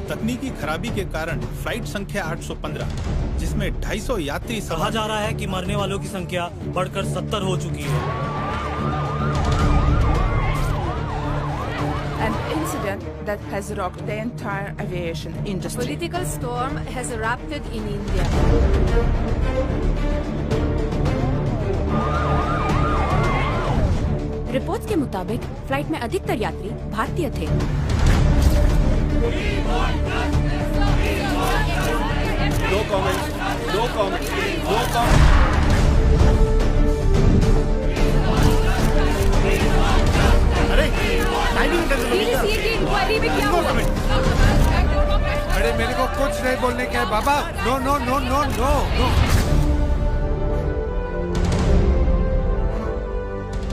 तकनीकी खराबी के कारण फ्लाइट संख्या 815, जिसमें 250 यात्री कहा जा रहा है कि मरने वालों की संख्या बढ़कर 70 हो चुकी है। An incident that has rocked the entire aviation industry. Political storm has erupted in India. Reports के मुताबिक फ्लाइट में अधिकतर यात्री भारतीय थे। No comment. अरे इंक्वायरी में क्या हुआ? अरे मेरे को कुछ नहीं बोलने का है बाबा। नो।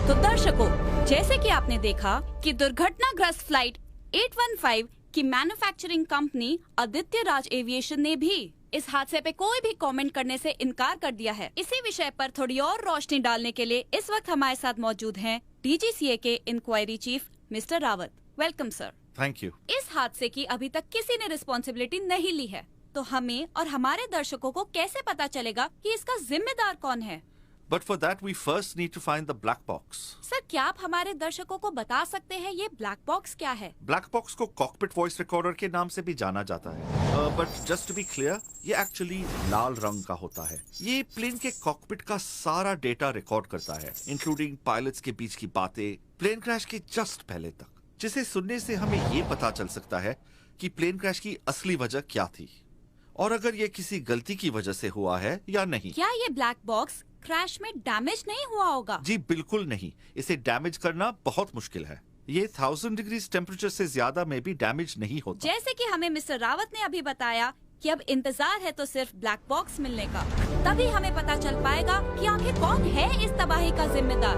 तो दर्शकों, जैसे कि आपने देखा कि दुर्घटनाग्रस्त फ्लाइट 815 की manufacturing company Aditya Raj aviation ने भी इस हादसे पे कोई भी कमेंट करने से इनकार कर दिया है। इसी विषय पर थोड़ी और रोशनी डालने के लिए इस वक्त हमारे साथ मौजूद हैं डीजीसीए के inquiry chief mister Rawat. Welcome sir. Thank you. इस हादसे की अभी तक किसी ने रिस्पॉन्सिबिलिटी नहीं ली है, तो हमें और हमारे दर्शकों को कैसे पता चलेगा कि इसका जिम्मेदार कौन है? But for that we first need to find the black box. Sir, क्या आप हमारे दर्शकों को बता सकते हैं ये ब्लैक बॉक्स क्या है? ब्लैक बॉक्स को कॉकपिट वॉइस रिकॉर्डर के नाम से भी जाना जाता है, but just to be clear, ये एक्चुअली लाल रंग का होता है। ये प्लेन के कॉकपिट का सारा डेटा रिकॉर्ड करता है, इंक्लूडिंग पायलट्स के बीच की बातें प्लेन क्रैश के जस्ट पहले तक, जिसे सुनने से हमें ये पता चल सकता है कि प्लेन क्रैश की असली वजह क्या थी और अगर ये किसी गलती की वजह से हुआ है या नहीं। क्या ये ब्लैक बॉक्स क्रैश में डैमेज नहीं हुआ होगा? जी बिल्कुल नहीं, इसे डैमेज करना बहुत मुश्किल है। ये 1000 डिग्री टेम्परेचर से ज्यादा में भी डैमेज नहीं होता। जैसे कि हमें मिस्टर रावत ने अभी बताया कि अब इंतजार है तो सिर्फ ब्लैक बॉक्स मिलने का, तभी हमें पता चल पाएगा कि आखिर कौन है इस तबाही का जिम्मेदार।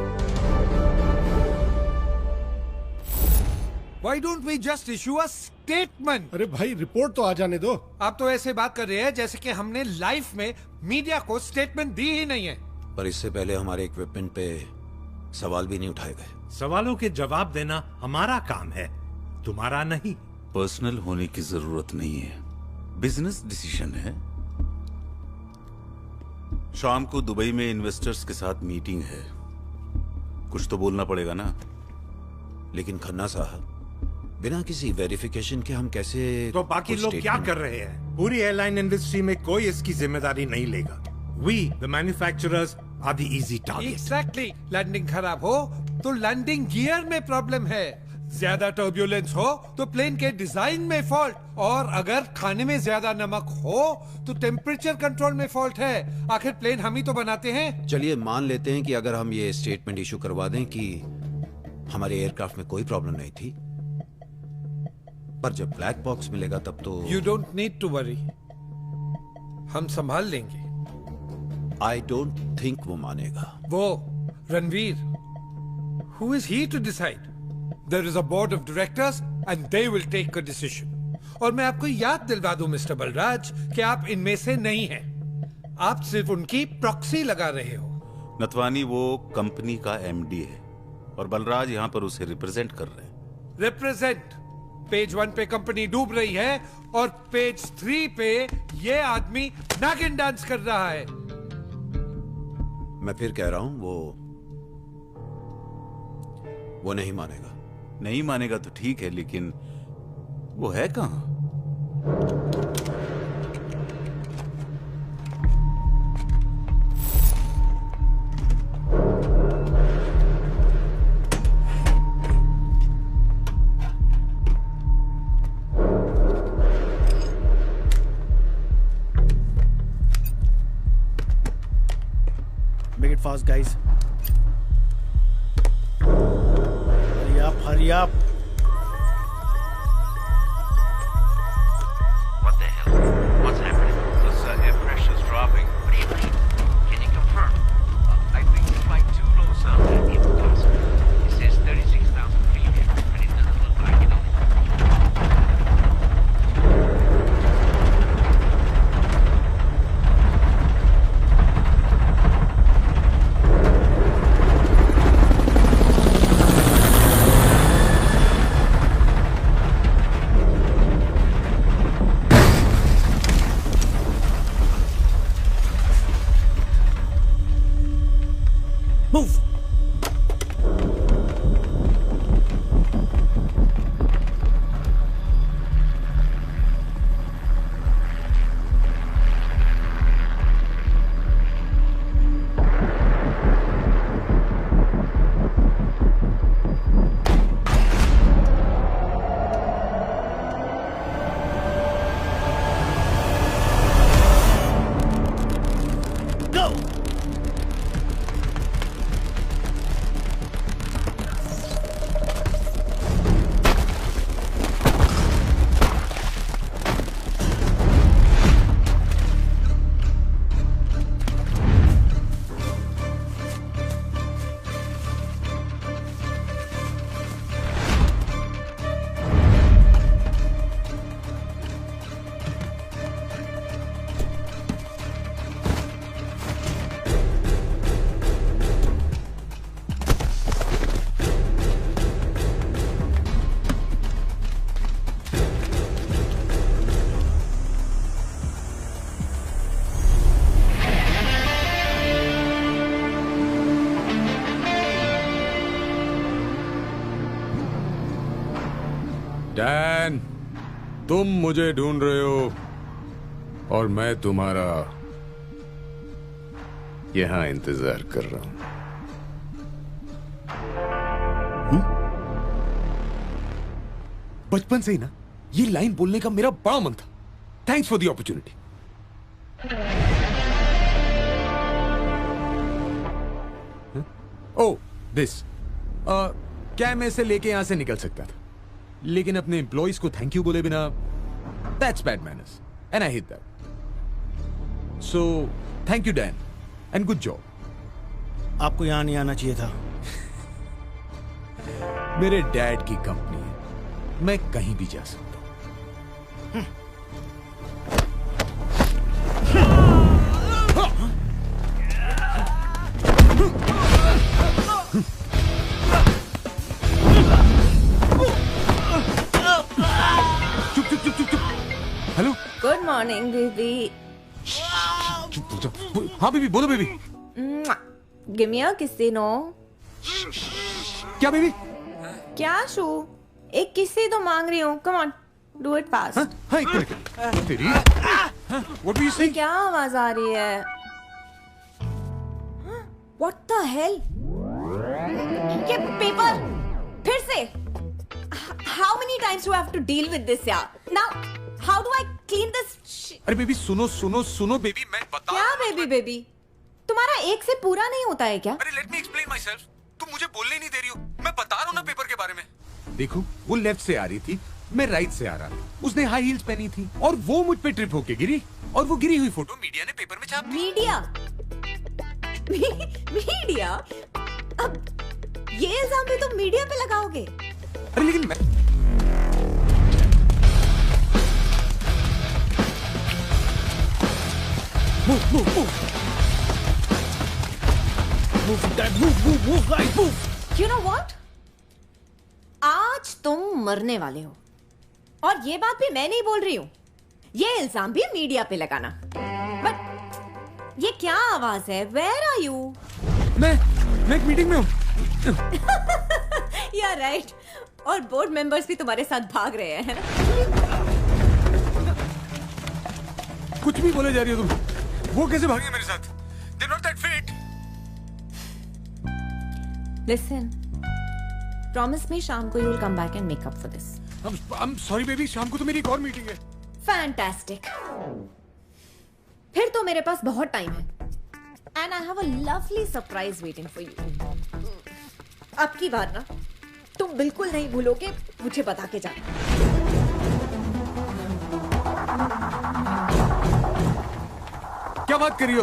Why don't we just issue a statement? अरे भाई, रिपोर्ट तो आ जाने दो। आप तो ऐसे बात कर रहे हैं जैसे कि हमने लाइफ में मीडिया को स्टेटमेंट दी ही नहीं है। पर इससे पहले हमारे इक्विपमेंट पे सवाल भी नहीं उठाए गए। सवालों के जवाब देना हमारा काम है, तुम्हारा नहीं। पर्सनल होने की जरूरत नहीं है, बिजनेस डिसीजन है। शाम को दुबई में इन्वेस्टर्स के साथ मीटिंग है, कुछ तो बोलना पड़ेगा ना। लेकिन खन्ना साहब, बिना किसी वेरिफिकेशन के हम कैसे? तो बाकी लोग क्या कर रहे हैं? पूरी एयरलाइन इंडस्ट्री में कोई इसकी जिम्मेदारी नहीं लेगा। We, the manufacturers, are the easy target. Exactly. Landing खराब हो तो लैंडिंग गियर में प्रॉब्लम है, ज्यादा टर्ब्यूलेंस हो तो प्लेन के डिजाइन में फॉल्ट, और अगर खाने में ज्यादा नमक हो तो टेम्परेचर कंट्रोल में फॉल्ट है। आखिर प्लेन हम ही तो बनाते हैं। चलिए मान लेते हैं कि अगर हम ये स्टेटमेंट इशू करवा दें कि हमारे एयरक्राफ्ट में कोई प्रॉब्लम नहीं थी, पर जब ब्लैक बॉक्स मिलेगा तब तो। You don't need to worry. हम संभाल लेंगे। I don't think वो मानेगा। वो Ranveer, who is he to decide? There is a board of directors and they will take a decision. और मैं आपको याद दिलवा दूं मिस्टर बलराज कि आप इनमें से नहीं हैं। आप सिर्फ उनकी प्रॉक्सी लगा रहे हो। नथवानी वो कंपनी का एमडी है और बलराज यहाँ पर उसे रिप्रेजेंट कर रहे हैं। रिप्रेजेंट? पेज 1 पे कंपनी डूब रही है और पेज 3 पे ये आदमी नागिन डांस कर रहा है। मैं फिर कह रहा हूं वो नहीं मानेगा। नहीं मानेगा तो ठीक है, लेकिन वो है कहां? Make it fast, guys. Hurry up, hurry up. What the hell? What's happening? This air pressure's dropping. What do you mean? Can you confirm? I think the flight too low, sir. Impossible. It says 36,000 feet here, but it doesn't look like it. Move! Go! Dan, तुम मुझे ढूंढ रहे हो और मैं तुम्हारा यहां इंतजार कर रहा हूं। बचपन से ही ना ये लाइन बोलने का मेरा बड़ा मन था। Thanks for the opportunity. Oh this, क्या मैं इसे लेके यहां से निकल सकता था, लेकिन अपने एम्प्लॉइज को थैंक यू बोले बिना, that's bad manners and I hate that. So thank you Dan and good job. आपको यहां नहीं आना चाहिए था। मेरे डैड की कंपनी है, मैं कहीं भी जा सकता हूं। Hello, good morning baby. हाँ बेबी, बोलो बेबी। गिव मी अ किसी नो। क्या बेबी? क्या शू? एक किसी तो मांग रही हूँ। Come on, do it fast. हाँ, एक मिनट। तेरी व्हाट यू सेइंग? क्या आवाज आ रही है? What the hell? ये पेपर फिर से। How many times do I have to deal with this यार? Now, how do I clean this? अरे बेबी सुनो सुनो सुनो बेबी, मैं बता। क्या बेबी बेबी? तुम्हारा एक से पूरा नहीं होता है क्या? अरे let me explain my self. तुम मुझे बोलने ही नहीं दे रही हो। मैं बता रहा हूँ ना पेपर के बारे में। देखो, वो लेफ्ट से आ रही थी, मैं राइट से आ रहा था। उसने हाई हील्स पहनी थी और वो मुझ पे ट्रिप होके गिरी और वो गिरी हुई फोटो मीडिया ने पेपर में छाप दी। मीडिया? मीडिया? अब ये इल्जाम भी तुम मीडिया पे लगाओगे? अरे लेकिन मैं Move, move, move. Move, guys, move. You know what? आज तुम मरने वाले हो, और ये बात भी मैं नहीं बोल रही हूँ, ये इल्जाम भी मीडिया पे लगाना। बट ये क्या आवाज है? Where are you? मैं एक मीटिंग में हूँ। Yeah, right. और बोर्ड मेंबर्स भी तुम्हारे साथ भाग रहे हैं, है ना? कुछ भी बोले जा रही हो तुम। वो कैसे भागे मेरे साथ? They're not that fit. Listen. Promise me शाम को you'll come back and make up for this. I'm sorry baby, शाम को तो मेरी एक और मीटिंग है। Fantastic. फिर तो मेरे पास बहुत टाइम है। And I have a lovely surprise waiting for you. अब की बार ना, तुम बिल्कुल नहीं भूलोगे मुझे बता के जाना। क्या बात कर रही हो?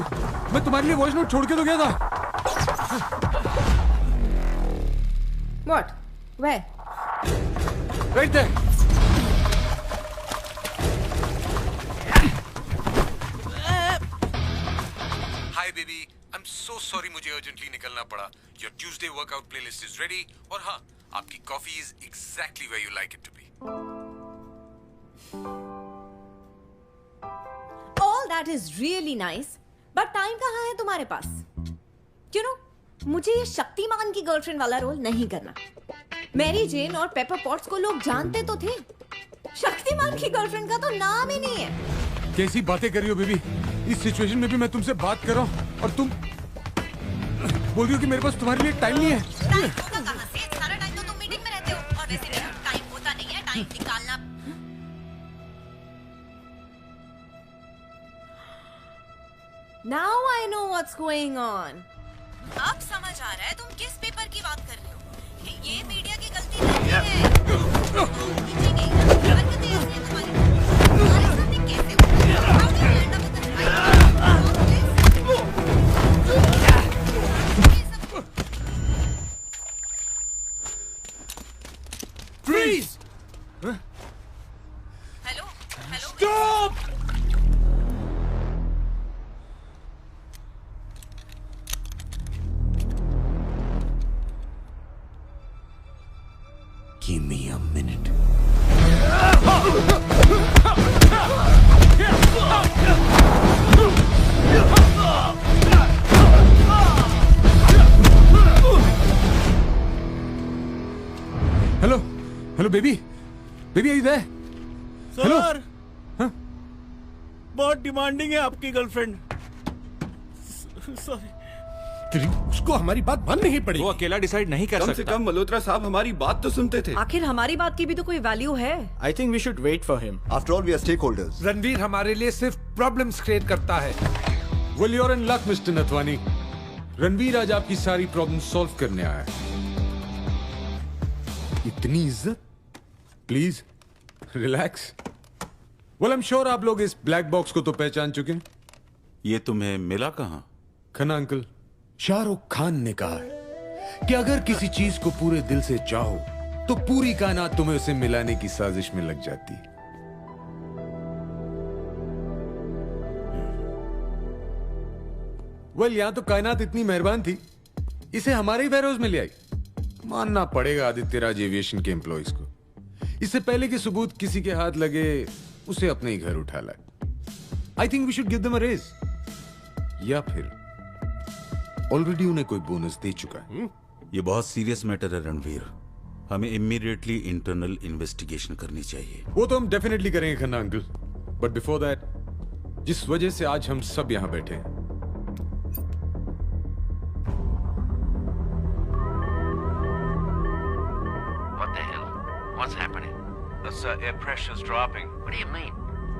मैं तुम्हारे लिए वॉइस नोट छोड़ के तो गया था। What? Where? Right there. Hi baby, I'm so sorry मुझे urgently निकलना पड़ा। Your Tuesday workout playlist is ready और हाँ, आपकी coffee is exactly where you like it to be. All that is really nice, but time कहाँ है तुम्हारे पास? You know, मुझे ये शक्तिमान की गर्लफ्रेंड वाला रोल नहीं करना। मैरी जेन और पेपर पॉट्स को लोग जानते तो थे, शक्तिमान की गर्लफ्रेंड का तो नाम ही नहीं है। कैसी बातें कर रही हो बेबी? इस सिचुएशन में भी मैं तुमसे बात कर रहा हूँ और तुम बोल रही हो कि मेरे पास तुम्हारे लिए टाइम नहीं है। टाइम होगा कहाँ से? सारा टाइम तो तुम मीटिंग में रहते हो और वैसे भी टाइम होता नहीं है, टाइम निकालना। Now I know what's going on. अब समझ आ रहा है तुम किस पेपर की बात कर रहे हो। ये मीडिया की गलती नहीं है। हरकतें ऐसी हैं तुम्हारी। तुम्हारे सामने कैसे हो? How do you end up with the right? Freeze! Hello? Stop! Give me a minute. Hello, baby. Baby, are you there? Sir, बहुत डिमांडिंग है आपकी गर्लफ्रेंड। सॉरी। उसको हमारी बात माननी ही पड़ेगी। वो अकेला डिसाइड नहीं कर सकता। कम से कम मल्होत्रा साहब हमारी बात तो सुनते थे। आखिर हमारी बात की भी तो कोई वैल्यू है। I think we should wait for him. After all, we are stakeholders. Ranveer हमारे लिए सिर्फ प्रॉब्लम्स क्रिएट करता है। Well, you're in luck, Mr. Nathwani. Ranveer आज आपकी सारी प्रॉब्लम सॉल्व करने आया है। इतनी इज्जत? Please relax. Well, I'm sure आप लोग इस ब्लैक बॉक्स को तो पहचान चुके हैं। ये तुम्हें मिला कहाँ? खन्ना अंकल, शाहरुख खान ने कहा है कि अगर किसी चीज को पूरे दिल से चाहो तो पूरी कायनात तुम्हें उसे मिलाने की साजिश में लग जाती है। वेल, यहां तो कायनात इतनी मेहरबान थी, इसे हमारे ही वेयरहाउस में ले आई। मानना पड़ेगा आदित्य राज एविएशन के एम्प्लॉइज को, इससे पहले कि सबूत किसी के हाथ लगे उसे अपने ही घर उठा लाए। I think we should give them a raise, या फिर ऑलरेडी उन्हें कोई बोनस दे चुका है। ये बहुत सीरियस मैटर है रणवीर, हमें इमीडिएटली इंटरनल इन्वेस्टिगेशन करनी चाहिए। वो तो हम डेफिनेटली करेंगे Khanna uncle, but before that, जिस वजह से आज हम सब यहां बैठे हैं, What the hell? What's happening? Sir, air pressure's dropping. What do you mean?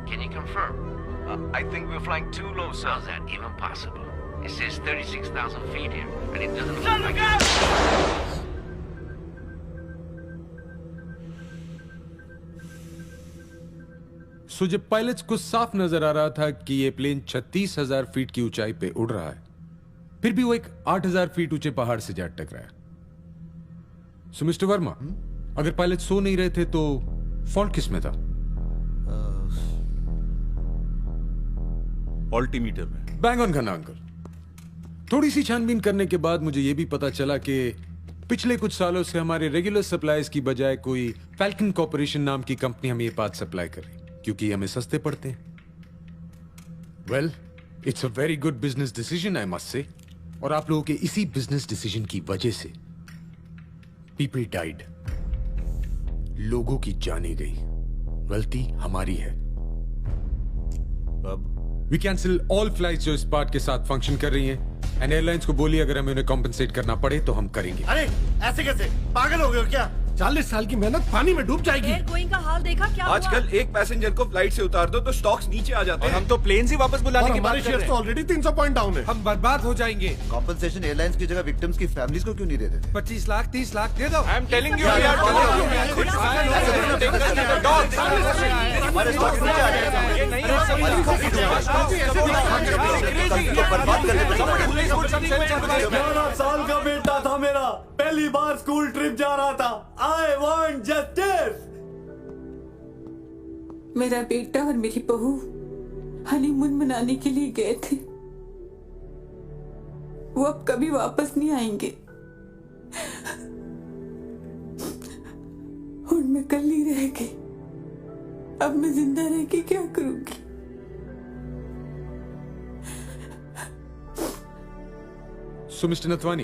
Can you confirm? I think we're flying too low, sir. How's that even possible? It says 36,000 feet here, and it doesn't look like it. सो जब pilots को साफ नजर आ रहा था कि ये plane 36,000 feet की ऊंचाई पे उड़ रहा है, फिर भी वो एक 8,000 फीट ऊंचे पहाड़ से जा टकराया। सो मिस्टर वर्मा, अगर पायलट सो नहीं रहे थे तो फॉल्ट किस में था? ऑल्टीमीटर में। Bang on Khanna uncle. थोड़ी सी छानबीन करने के बाद मुझे यह भी पता चला कि पिछले कुछ सालों से हमारे रेगुलर सप्लाईज की बजाय कोई फैल्कन कॉर्पोरेशन नाम की कंपनी हमें ये पार्ट सप्लाई कर रही, क्योंकि हमें सस्ते पड़ते हैं। Well, it's a very good business decision I must say. और आप लोगों के इसी बिजनेस डिसीजन की वजह से पीपल डाइड, लोगों की जाने गई। गलती हमारी है। वी कैंसिल ऑल फ्लाइट्स जो इस पार्ट के साथ फंक्शन कर रही हैं, एंड एयरलाइंस को बोलिए अगर हमें उन्हें कॉम्पेंसेट करना पड़े तो हम करेंगे। अरे ऐसे कैसे, पागल हो गए हो क्या? 40 साल की मेहनत पानी में डूब जाएगी। एयर गोइंग का हाल देखा क्या हुआ? आजकल एक पैसेंजर को फ्लाइट से उतार दो तो स्टॉक्स नीचे आ जाते हैं। हम तो प्लेन से वापस बुलाने की बात कर रहे हैं। तो ऑलरेडी 300 पॉइंट डाउन है। हम बर्बाद हो जाएंगे। कॉम्पेंसेशन एयरलाइंस की जगह विक्टिम्स की फैमिलीज को क्यों नहीं दे देते? 25 लाख 30 लाख दे दो। आई एम टेलिंग यू साल का बेटा था मेरा, पहली बार स्कूल ट्रिप जा रहा था। I want justice. मेरा बेटा और मेरी बहू हनीमून मनाने के लिए गए थे। वो अब कभी वापस नहीं आएंगे और मैं कल ही रह गई। अब मैं जिंदा रह के क्या करूंगी? सो मिस्टर नथवानी,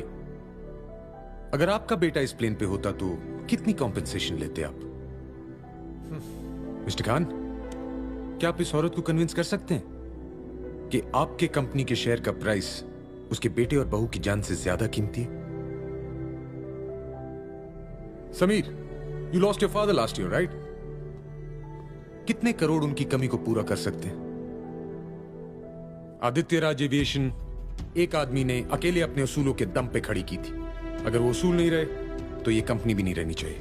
अगर आपका बेटा इस प्लेन पे होता तो कितनी कॉम्पेंसेशन लेते आप? मिस्टर खान, क्या आप इस औरत को कन्विंस कर सकते हैं कि आपके कंपनी के शेयर का प्राइस उसके बेटे और बहू की जान से ज्यादा कीमती है? Sameer, you lost your father last year, right? कितने करोड़ उनकी कमी को पूरा कर सकते हैं? आदित्य राज एविएशन एक आदमी ने अकेले अपने उसूलों के दम पे खड़ी की थी। अगर वो उसूल नहीं रहे तो ये कंपनी भी नहीं रहनी चाहिए।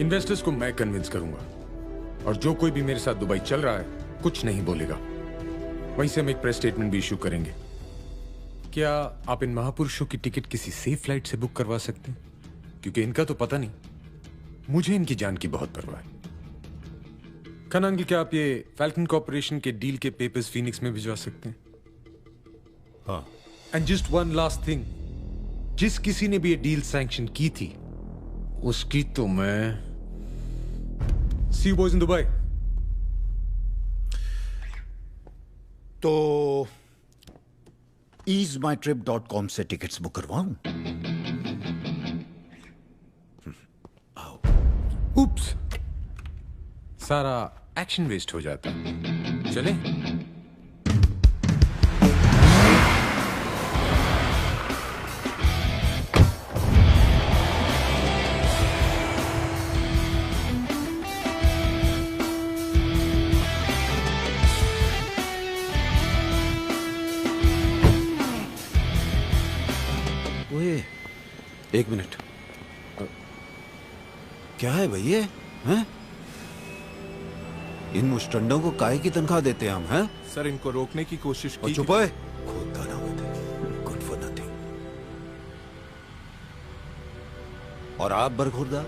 इन्वेस्टर्स को मैं कन्विंस करूंगा, और जो कोई भी मेरे साथ दुबई चल रहा है कुछ नहीं बोलेगा। वहीं से हम एक प्रेस स्टेटमेंट भी इशू करेंगे। क्या आप इन महापुरुषों की टिकट किसी सेफ फ्लाइट से बुक करवा सकते हैं? क्योंकि इनका तो पता नहीं, मुझे इनकी जान की बहुत परवाह है। खनांगी, क्या आप ये फैल्कन कॉर्पोरेशन के डील के पेपर्स फीनिक्स में भिजवा सकते हैं? हाँ। And just one last thing, जिस किसी ने भी ये डील सैंक्शन की थी उसकी तो मैं सी यू बॉयज इन दुबई। तो easemytrip.com से टिकट्स बुक करवाऊं? उप्स, सारा एक्शन वेस्ट हो जाता। चले? एक मिनट, क्या है भाई ये? हैं? इन मुस्टंडों को काहे की तनख्वाह देते हैं हम? हैं? सर, इनको रोकने की कोशिश की। चुप है, खोदता ना होते, गुड फॉर नथिंग। और आप बरखुरदा,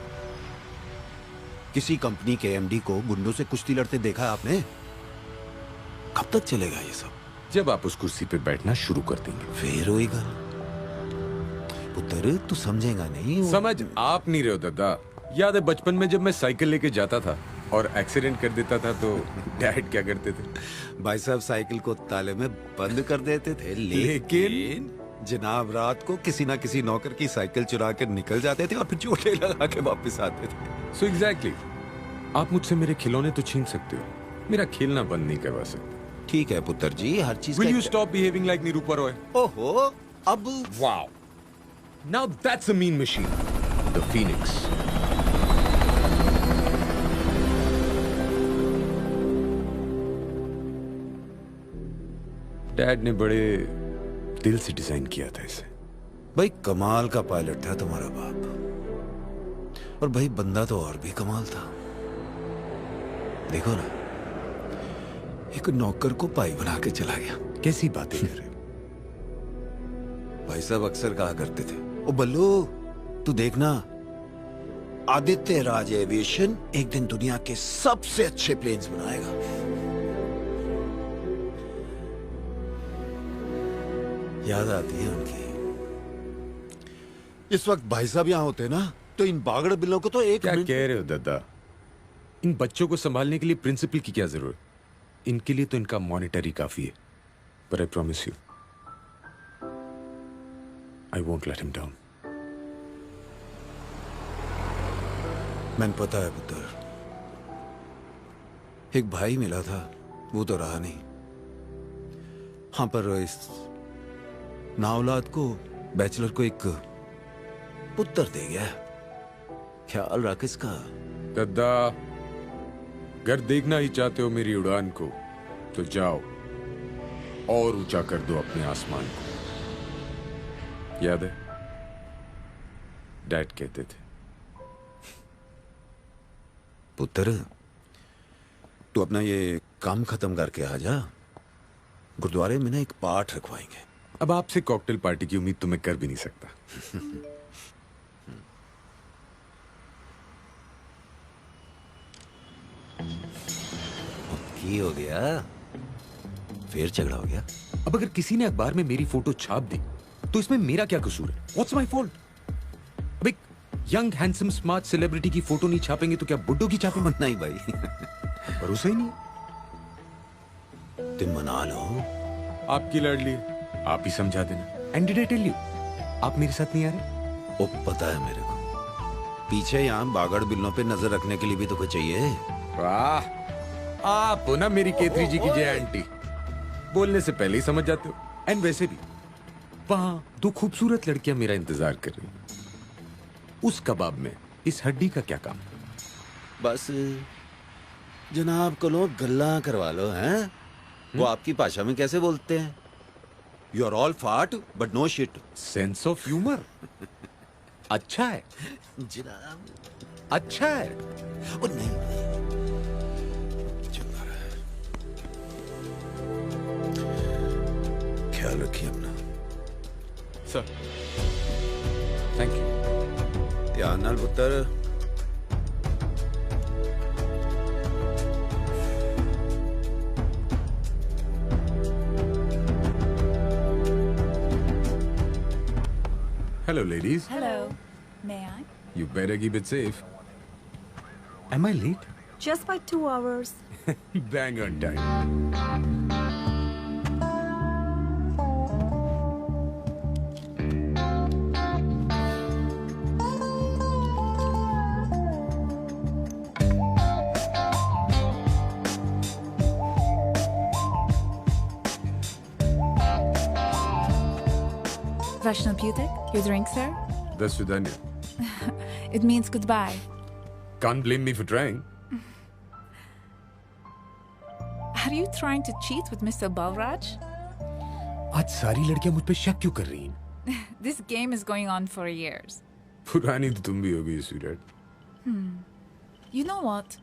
किसी कंपनी के एमडी को गुंडों से कुश्ती लड़ते देखा आपने? कब तक चलेगा ये सब? जब आप उस कुर्सी पे बैठना शुरू कर देंगे फिर होएगा। पुत्र, तू समझेगा नहीं। समझ आप नहीं रहे हो दादा। याद है बचपन में जब मैं साइकिल लेके जाता था और एक्सीडेंट कर देता था तो डैड क्या करते थे? भाई साहब साइकिल को ताले में बंद कर देते थे, लेकिन जनाब रात को किसी ना किसी नौकर की साइकिल चुरा कर निकल जाते थे और फिर चोटें लगा के वापस आते थे। सो एग्जैक्टली, आप मुझसे मेरे खिलौने तो छीन सकते हो, मेरा खेलना बंद नहीं करवा सकते। ठीक है पुत्र जी, हर चीज। Will you stop behaving like Nirupa Roy? ओहो, अब wow, now that's a mean machine, the Phoenix. Dad ने बड़े दिल से डिजाइन किया था इसे। भाई कमाल का पायलट था तुम्हारा बाप, और भाई बंदा तो और भी कमाल था। देखो ना, एक नौकर को पाई बना के चला गया। कैसी बातें कर रहे हो? भाई साहब अक्सर कहा करते थे, ओ बल्लू तू देखना, आदित्य राज एविएशन एक दिन दुनिया के सबसे अच्छे प्लेन्स बनाएगा। याद आती है उनकी। इस वक्त भाई साहब यहाँ होते ना तो इन बागड़ बिल्लों को तो एक क्या कह रहे हो दादा? इन बच्चों को संभालने के लिए प्रिंसिपल की क्या जरूरत? इनके लिए तो इनका मॉनिटर ही काफी है। But I promise you, I won't let him down. मैंने पता है पुत्र, एक भाई मिला था, वो तो रहा नहीं। हाँ, पर इस नाऔलाद को, बैचलर को एक पुत्र दे गया। ख्याल रख इसका। दादा, अगर देखना ही चाहते हो मेरी उड़ान को तो जाओ और ऊंचा कर दो अपने आसमान को। याद है डैड कहते थे। पुत्र, तू अपना ये काम खत्म करके आ जा। गुरुद्वारे में ना एक पाठ रखवाएंगे। अब आपसे कॉकटेल पार्टी की उम्मीद तो मैं कर भी नहीं सकता। की हो गया? फिर झगड़ा हो गया? अब अगर किसी ने अखबार में मेरी फोटो छाप दी तो इसमें मेरा क्या कसूर है? What's my fault? अब एक यंग हैंडसम स्मार्ट सेलिब्रिटी की फोटो नहीं छापेंगे तो क्या बुड्ढों की छापेंगे? नहीं भाई, भरोसा ही नहीं। तुम मना लो। आपकी लाडली, आप ही समझा देना। And did I tell you, आप मेरे साथ नहीं आ रहे? वो पता है मेरे को। पीछे यहाँ बागड़ बिल्लों पे नजर रखने के लिए भी तो कोई चाहिए। वाह, आप हो ना मेरी केतरी जी की जय आंटी। बोलने से पहले ही समझ जाते हो। एंड वैसे भी वहां दो खूबसूरत लड़कियां मेरा इंतजार कर रही हैं। उस कबाब में इस हड्डी का क्या काम? बस जनाब को लोग गल्ला करवा लो, हैं? वो आपकी भाषा में कैसे बोलते हैं? You are all fart but no shit. Sense of humour अच्छा है जनाब, अच्छा है। ओ नहीं, ख्याल रखिए अपना। Sir, thank you. ध्यान नाल पुत्र। Hello, ladies. Hello. May I? You better keep it safe. Am I late? Just by 2 hours. Bang on time. Vaishnav Butik, your drink, sir? That's Sudhanya. It means goodbye. Can't blame me for trying. Are you trying to cheat with Mr. Balraj? आज सारी लड़कियां मुझ पे शक क्यों कर रही हैं? This game is going on for years. पुरानी तो तुम भी हो गई, sweetheart. You know what?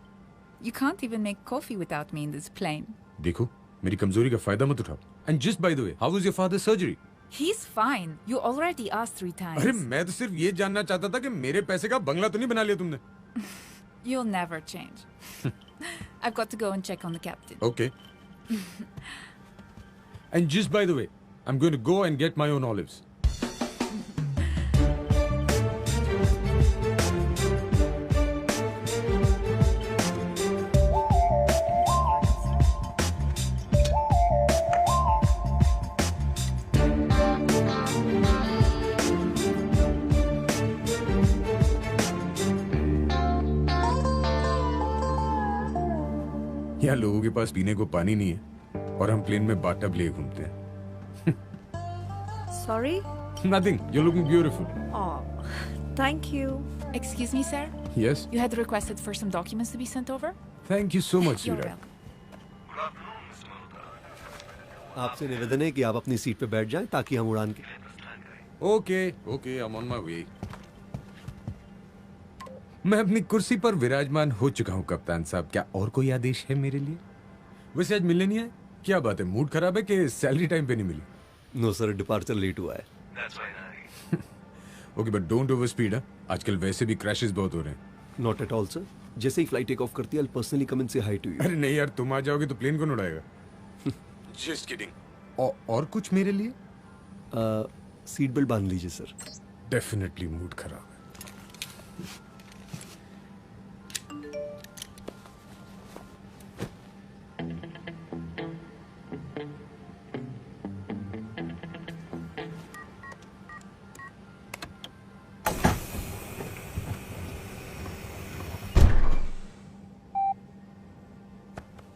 You can't even make coffee without me in this plane. देखो, मेरी कमजोरी का फायदा मत उठाओ. And just by the way, how was your father's surgery? He's fine. You already asked 3 times. अरे मैं तो सिर्फ ये जानना चाहता था कि मेरे पैसे का बंगला तो नहीं बना लिया तुमने? You'll never change. I've got to go and check on the captain. Okay. And just by the way, I'm going to go and get my own olives. यहाँ लोगों के पास पीने को पानी नहीं है और हम प्लेन में बाटअप लिए घूमते हैं। Sorry? Nothing. You're looking beautiful. Oh, thank you. Excuse me, sir? Yes? You had requested for some documents to be sent over? Thank you so much, You're sweetheart. welcome. आपसे निवेदन है कि आप अपनी सीट पे बैठ जाएं ताकि हम उड़ान के। Okay, okay, I'm on my way. मैं अपनी कुर्सी पर विराजमान हो चुका हूँ कप्तान साहब। क्या और कोई आदेश है मेरे लिए? वैसे आज मिलने नहीं आए? क्या बात है, मूड खराब है कि सैलरी टाइम पे नहीं मिली? नो सर, डिपार्चर लेट हुआ है। Okay, but don't over speed. आजकल वैसे भी क्रैशेस बहुत हो रहे हैं। Not at all sir. जैसे ही फ्लाइट टेक ऑफ करती है, I'll personally come and say hi to you. अरे नहीं यार, तुम आ जाओगे तो प्लेन कौन उड़ाएगा? Just kidding. और कुछ मेरे लिए? सीट बेल्ट बांध लीजिए सर। डेफिनेटली मूड खराब है।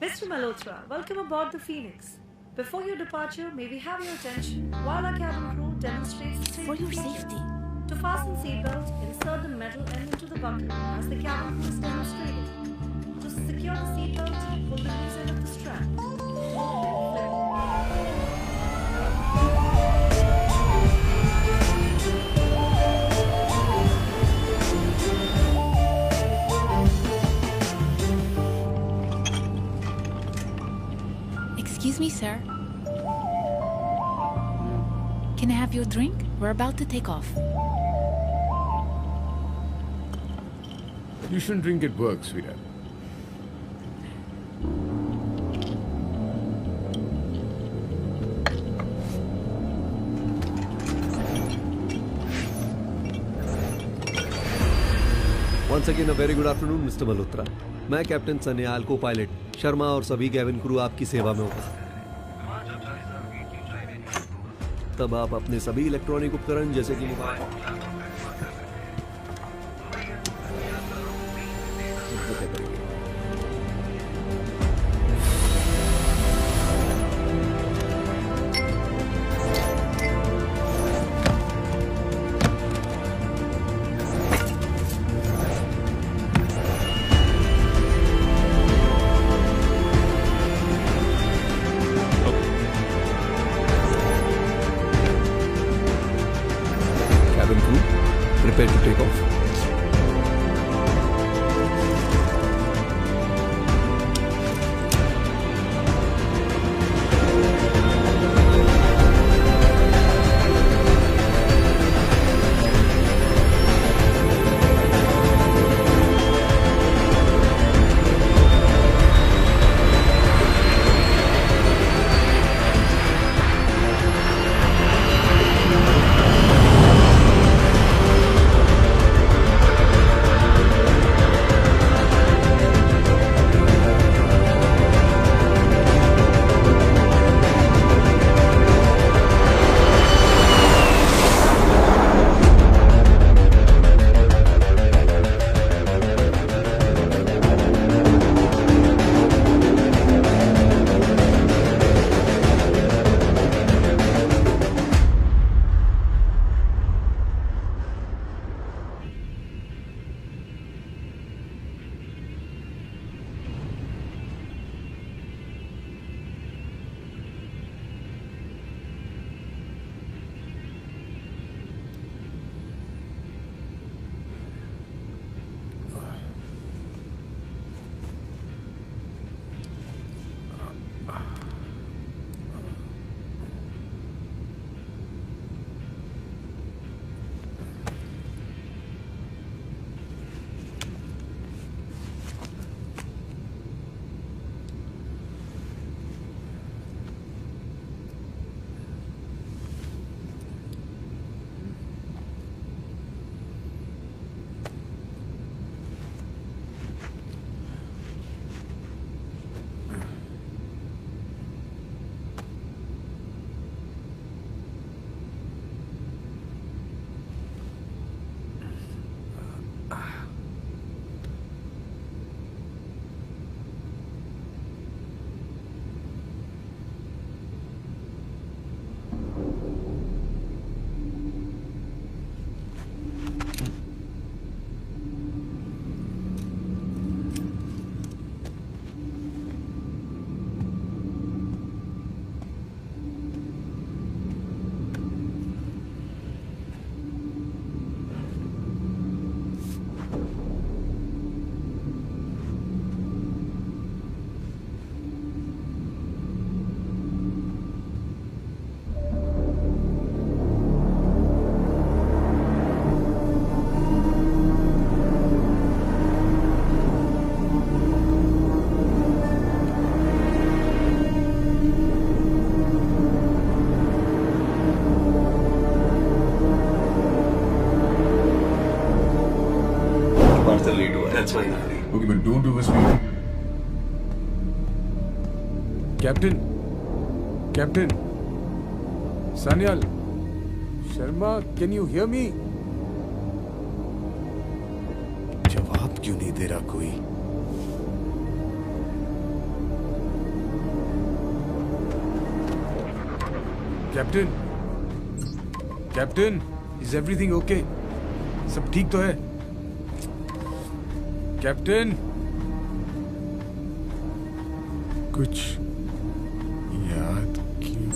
Mr. Malhotra, welcome aboard the Phoenix. Before your departure, may we have your attention while our cabin crew demonstrates the For your feature. safety. To fasten seatbelt, insert the metal end into the buckle as the cabin crew is demonstrated. To secure the seatbelt, pull the loose end of the strap. Excuse me, sir. Can I have your drink? We're about to take off. You shouldn't drink at work, sweetheart. Once again, a very good afternoon, Mr. Malhotra. मैं captain Sanyal को pilot Sharma और सभी cabin crew आपकी सेवा में उपस्थित हैं। तब आप अपने सभी इलेक्ट्रॉनिक उपकरण जैसे कि Cabin crew, होगी, but don't overspeed. Captain, Sanyal, Sharma, can you hear me? जवाब क्यों नहीं दे रहा कोई? Captain, is everything okay? सब ठीक तो है? Captain, कुछ याद क्यों?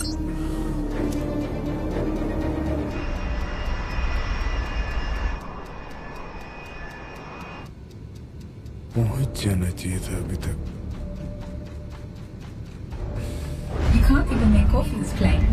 पहुंच जाना चाहिए था अभी तक. You can't even make coffee this plane.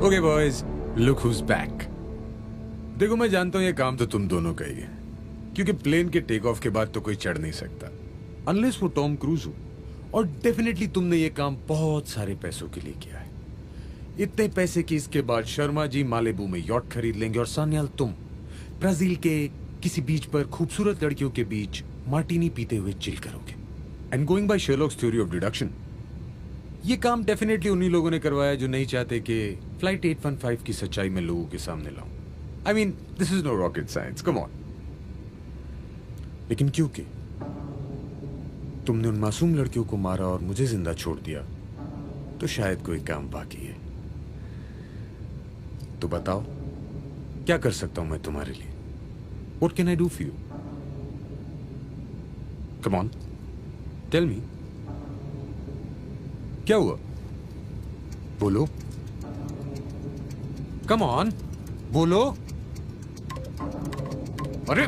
Okay boys, look who's back. देखो मैं जानता हूं ये काम तो तुम दोनों का ही है, क्योंकि प्लेन के टेक ऑफ के बाद तो कोई चढ़ नहीं सकता अनलेस वो टॉम क्रूज हो। और डेफिनेटली तुमने ये काम बहुत सारे पैसों के लिए किया है, इतने पैसे कि इसके बाद शर्मा जी मालेबू में यॉट खरीद लेंगे और सान्याल तुम ब्राजील के किसी बीच पर खूबसूरत लड़कियों के बीच मार्टिनी पीते हुए चिल करोगे। And going by Sherlock's theory of deduction, ये काम डेफिनेटली उन्हीं लोगों ने करवाया जो नहीं चाहते कि फ्लाइट 815 की सच्चाई में लोगों के सामने लाऊं। I mean this is no rocket science, come on. लेकिन क्योंकि तुमने उन मासूम लड़कियों को मारा और मुझे जिंदा छोड़ दिया, तो शायद कोई काम बाकी है। तो बताओ क्या कर सकता हूं मैं तुम्हारे लिए? What can I do for you? Come on, tell me. क्या हुआ? बोलो। Come on, बोलो। अरे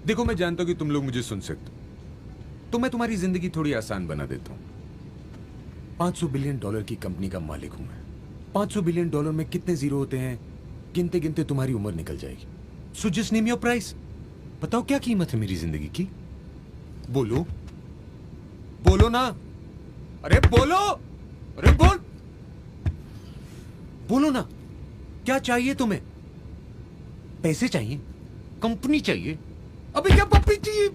देखो मैं जानता हूं कि तुम लोग मुझे सुन सकते हो, तो मैं तुम्हारी जिंदगी थोड़ी आसान बना देता हूं। $500 बिलियन की कंपनी का मालिक हूं मैं। $500 बिलियन में कितने जीरो होते हैं गिनते गिनते तुम्हारी उम्र निकल जाएगी। So just name your price. बताओ क्या कीमत है मेरी जिंदगी की? बोलो बोलो ना, अरे बोलो, अरे बोलो ना, क्या चाहिए तुम्हें? पैसे चाहिए? कंपनी चाहिए? अभी क्या पप्पी चाहिए?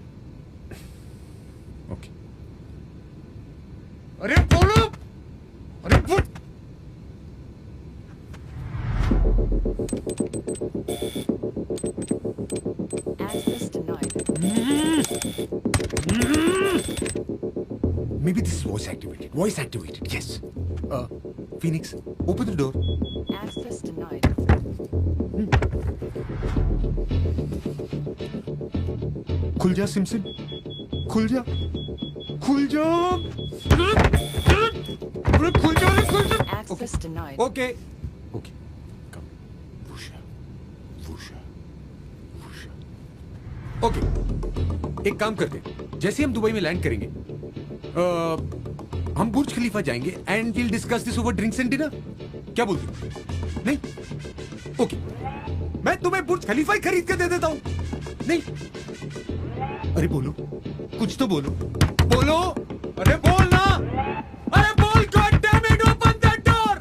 ओके, अरे बोलो, अरे बोल। Maybe this is voice activated. Voice activated. Yes. Phoenix, open the door. Access denied. खुल जा सिमसिम, खुल जा, खुल जा, खुल जा, खुल जा। Access denied. ओके, ओके, कम, वुशा, वुशा, वुशा। ओके, एक काम करते हैं, जैसे हम दुबई में लैंड करेंगे, हम बुर्ज खलीफा जाएंगे and will discuss this over drinks and dinner. क्या बोलते हो? नहीं? ओके, मैं तुम्हें बुर्ज खलीफा ही खरीद के दे देता हूं। नहीं? अरे बोलो, कुछ तो बोलो, बोलो, अरे बोलना, अरे बोल, god damn it, open that door.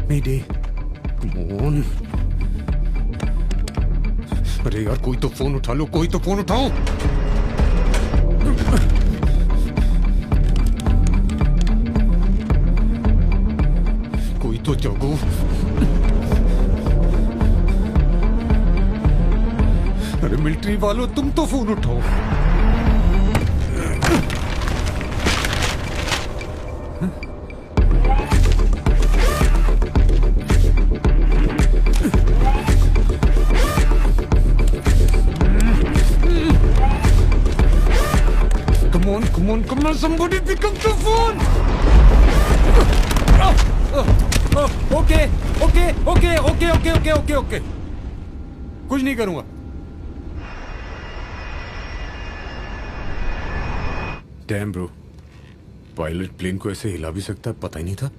Mayday. Come on. अरे यार कोई तो फोन उठा लो, कोई तो फोन उठाओ। कोई तो जगो। अरे मिलिट्री वालों, तुम तो फोन उठाओ। somebody pick up the phone. Okay. कुछ नहीं करूंगा. Damn bro, पायलट प्लेन को ऐसे हिला भी सकता है, पता ही नहीं था.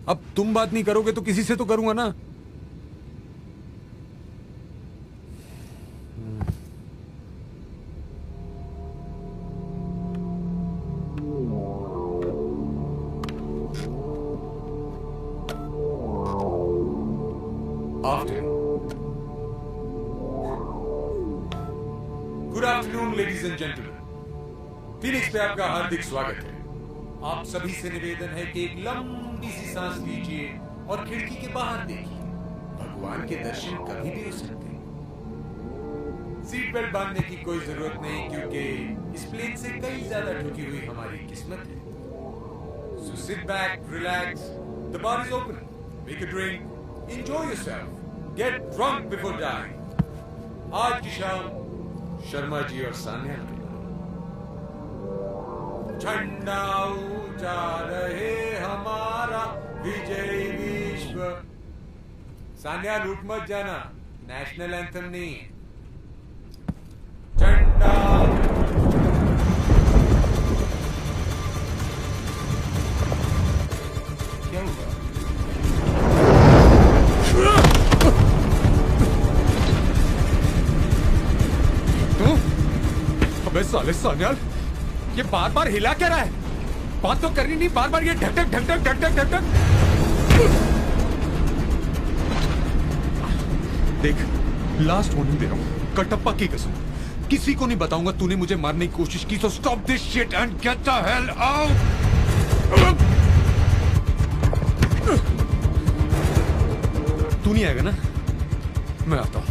अब तुम बात नहीं करोगे तो किसी से तो करूंगा ना. Good afternoon ladies and gentleman, Phoenix पे आपका हार्दिक स्वागत है. आप सभी से निवेदन है कि एक लंबी सी सांस लीजिए और खिड़की के बाहर देखिए. भगवान के दर्शन कभी भी हो सकते हैं. सीट बेल्ट बांधने की कोई जरूरत नहीं क्योंकि इस प्लेन से कई ज्यादा ठुकी हुई हमारी किस्मत है. So sit back, relax. The bar is open. Make a drink. Enjoy yourself. Get drunk before dying. आज की शाम शर्मा जी और सान्या झंडा ऊंचा रहे हमारा विजय विश्व. सान्या लूट मत जाना, नेशनल एंथम नहीं है. झंडा क्या हुआ? अबे साले सान्याल, ये बार बार हिला क्या रहा है? बात तो करनी नहीं, बार बार ये ढक ढक ढक ढक ढक ढक ढक. देख, लास्ट वार्निंग दे रहा हूं, कटप्पा की कसम, किसी को नहीं बताऊंगा तूने मुझे मारने की कोशिश की. So stop this shit and get the hell out. तू नहीं आएगा ना? मैं आता हूं.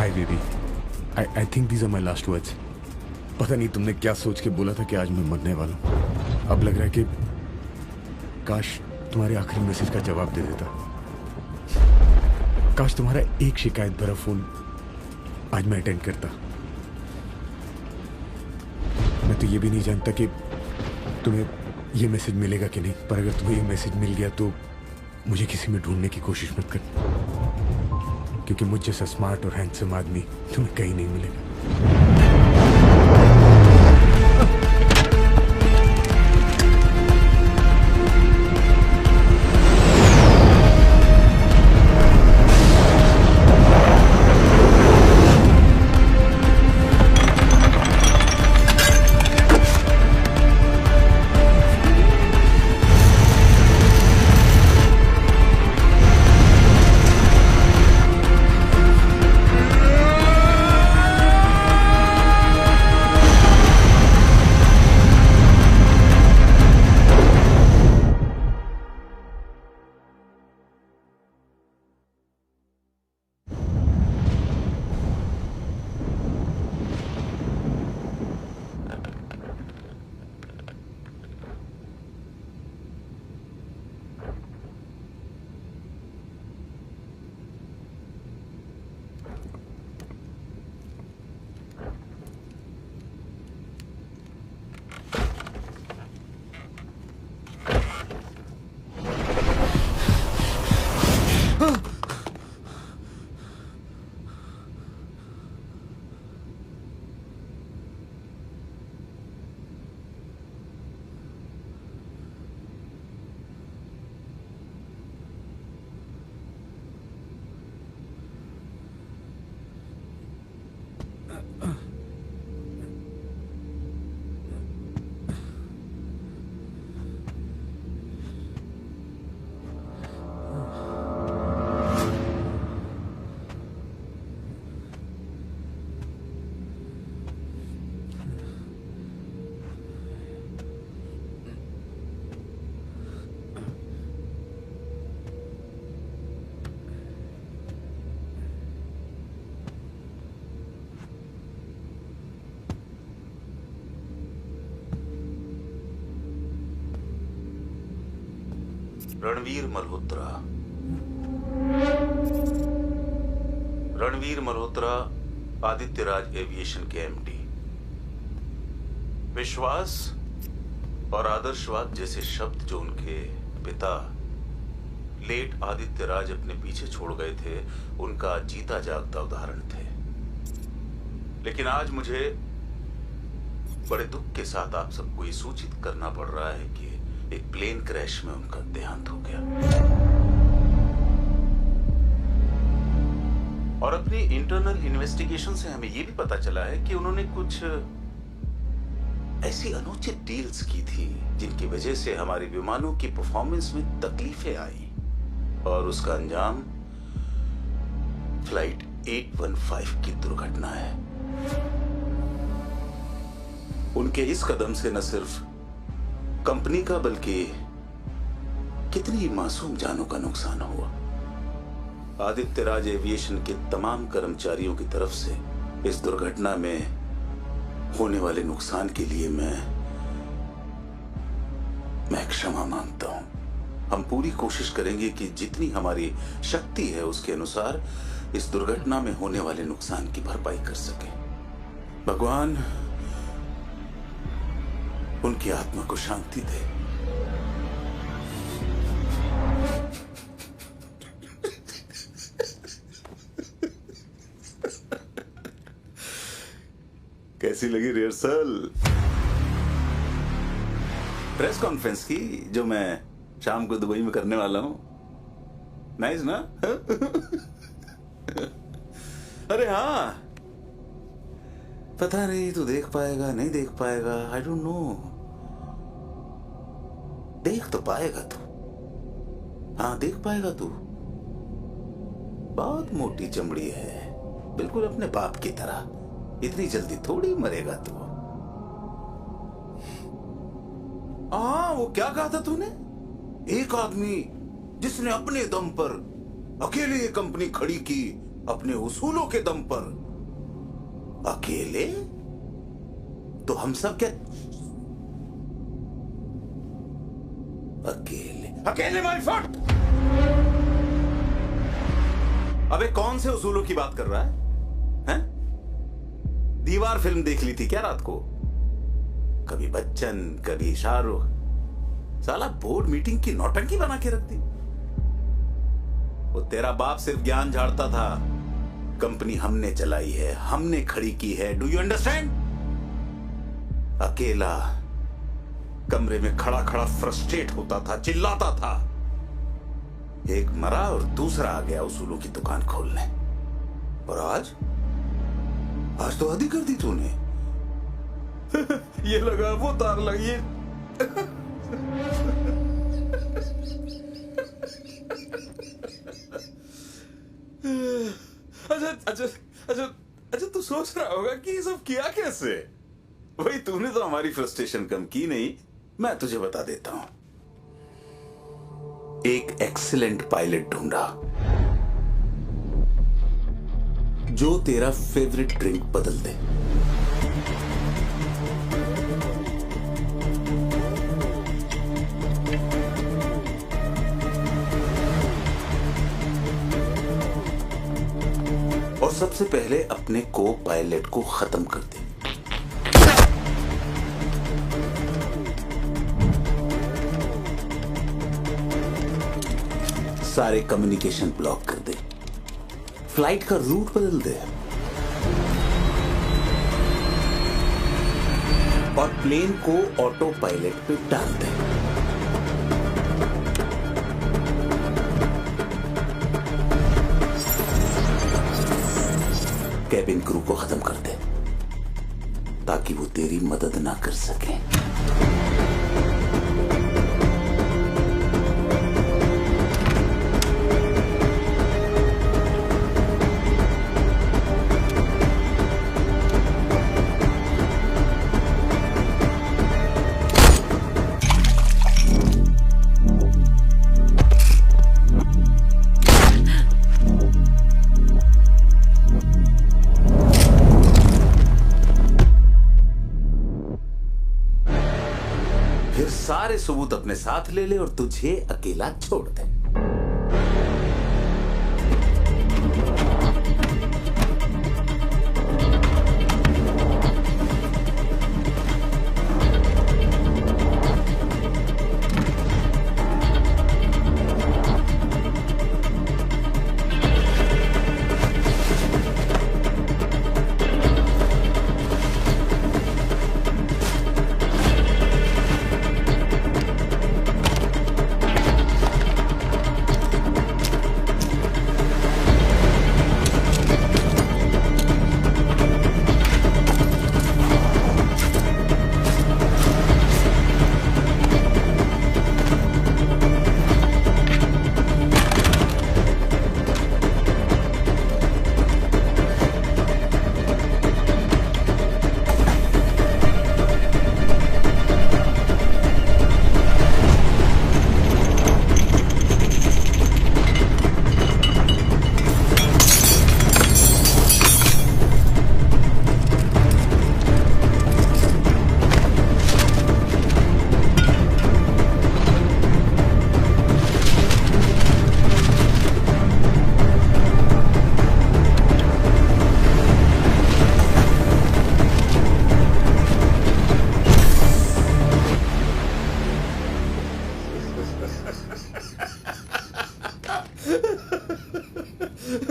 Hi baby, I think these are my last words. पता नहीं तुमने क्या सोच के बोला था कि आज मैं मरने वाला हूँ। अब लग रहा है कि काश तुम्हारे आखिरी मैसेज का जवाब दे देता। काश तुम्हारा एक शिकायत भरा फोन आज मैं अटेंड करता। मैं तो ये भी नहीं जानता कि तुम्हें ये मैसेज मिलेगा कि नहीं, पर अगर तुम्हें ये मैसेज मिल गया तो मुझे किसी में ढूंढने की कोशिश मत कर, क्योंकि मुझ जैसा स्मार्ट और हैंडसम आदमी तुम्हें कहीं नहीं मिलेगा। रणवीर मल्होत्रा। रणवीर मल्होत्रा आदित्य राज एविएशन के एमडी। विश्वास और आदर्शवाद जैसे शब्द जो उनके पिता लेट आदित्य राज अपने पीछे छोड़ गए थे, उनका जीता जागता उदाहरण थे। लेकिन आज मुझे बड़े दुख के साथ आप सबको ये सूचित करना पड़ रहा है कि एक प्लेन क्रैश में उनका देहांत हो गया। और अपनी इंटरनल इन्वेस्टिगेशन से हमें यह भी पता चला है कि उन्होंने कुछ ऐसी अनुचित डील्स की थी जिनकी वजह से हमारे विमानों की परफॉर्मेंस में तकलीफें आई, और उसका अंजाम फ्लाइट 815 की दुर्घटना है। उनके इस कदम से न सिर्फ कंपनी का बल्कि कितनी मासूम जानों का नुकसान हुआ। आदित्य राज एविएशन के तमाम कर्मचारियों की तरफ से इस दुर्घटना में होने वाले नुकसान के लिए मैं क्षमा मांगता हूं। हम पूरी कोशिश करेंगे कि जितनी हमारी शक्ति है उसके अनुसार इस दुर्घटना में होने वाले नुकसान की भरपाई कर सके। भगवान उनकी आत्मा को शांति दे। कैसी लगी रिहर्सल? प्रेस कॉन्फ्रेंस की जो मैं शाम को दुबई में करने वाला हूं। नाइस ना? अरे हाँ, पता नहीं तू देख पाएगा नहीं देख पाएगा, आई डोंट नो। देख तो पाएगा तू, हाँ देख पाएगा तू। बहुत मोटी चमड़ी है, बिल्कुल अपने बाप की तरह। इतनी जल्दी थोड़ी मरेगा तू। हाँ, वो क्या कहा था तूने? एक आदमी जिसने अपने दम पर अकेले ये कंपनी खड़ी की, अपने उसूलों के दम पर अकेले? तो हम सब क्या अकेले माय फट? अबे कौन से उसूलों की बात कर रहा है? हैं? दीवार फिल्म देख ली थी क्या रात को? कभी बच्चन, कभी शाहरुख। साला बोर्ड मीटिंग की नौटंकी बना के रख दी। वो तेरा बाप सिर्फ ज्ञान झाड़ता था। कंपनी हमने चलाई है, हमने खड़ी की है। Do you understand? अकेला कमरे में खड़ा खड़ा फ्रस्ट्रेट होता था, चिल्लाता था। एक मरा और दूसरा आ गया उसूलों की दुकान खोलने। और आज तो हद ही कर दी तूने। ये लगा, वो तार लगी। अच्छा तू सोच रहा होगा कि ये सब किया कैसे? भाई तूने तो हमारी फ्रस्ट्रेशन कम की नहीं। मैं तुझे बता देता हूं। एक एक्सीलेंट पायलट ढूंढा जो तेरा फेवरेट ड्रिंक बदल दे। और सबसे पहले अपने को पायलट को खत्म कर दे। सारे कम्युनिकेशन ब्लॉक कर दे। फ्लाइट का रूट बदल दे। और प्लेन को ऑटो पायलट पे डाल दे। कैबिन क्रू को खत्म कर दे ताकि वो तेरी मदद ना कर सके। सारे सबूत अपने साथ ले ले और तुझे अकेला छोड़ दे।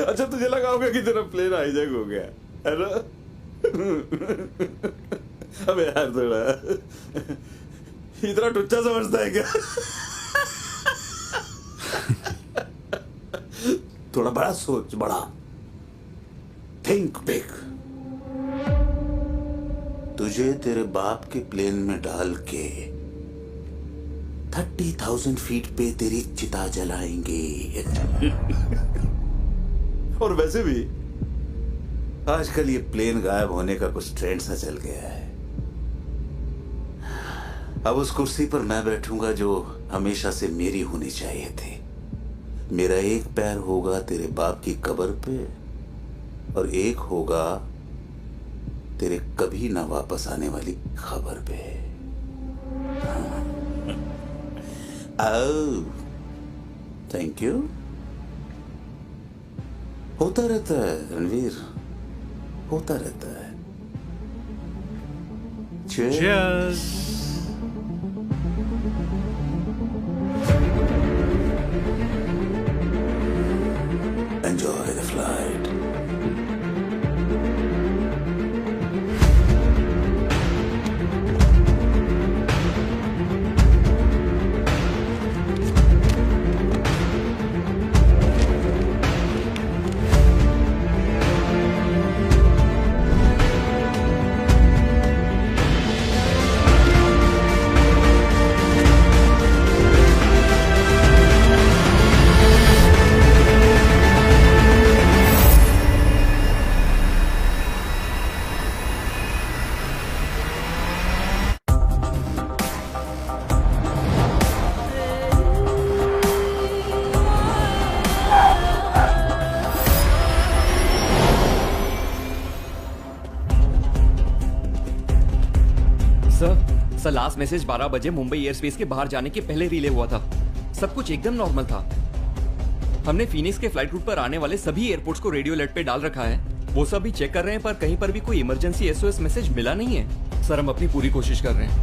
अच्छा तुझे लगा होगा कि तेरा प्लेन हाईजैक हो गया है ना? अबे यार थोड़ा इतना टुच्चा समझता है क्या? थोड़ा बड़ा सोच, बड़ा थिंक बिग। तुझे तेरे बाप के प्लेन में डाल के 30,000 फीट पे तेरी चिता जलाएंगे। और वैसे भी आजकल ये प्लेन गायब होने का कुछ ट्रेंड सा चल गया है। अब उस कुर्सी पर मैं बैठूंगा जो हमेशा से मेरी होनी चाहिए थी। मेरा एक पैर होगा तेरे बाप की कब्र पे और एक होगा तेरे कभी ना वापस आने वाली खबर पे। Thank you. होता रहता है रणवीर, होता रहता है। Cheers. Enjoy the flight. Sir last message 12 बजे मुंबई एयर स्पेस के बाहर जाने के पहले रिले हुआ था। सब कुछ एकदम नॉर्मल था। हमने फीनिक्स के फ्लाइट रूट पर आने वाले सभी एयरपोर्ट्स को रेडियो अलर्ट पे डाल रखा है। वो सब भी चेक कर रहे हैं, पर कहीं पर भी कोई इमरजेंसी एसओएस मैसेज मिला नहीं है। सर हम अपनी पूरी कोशिश कर रहे हैं।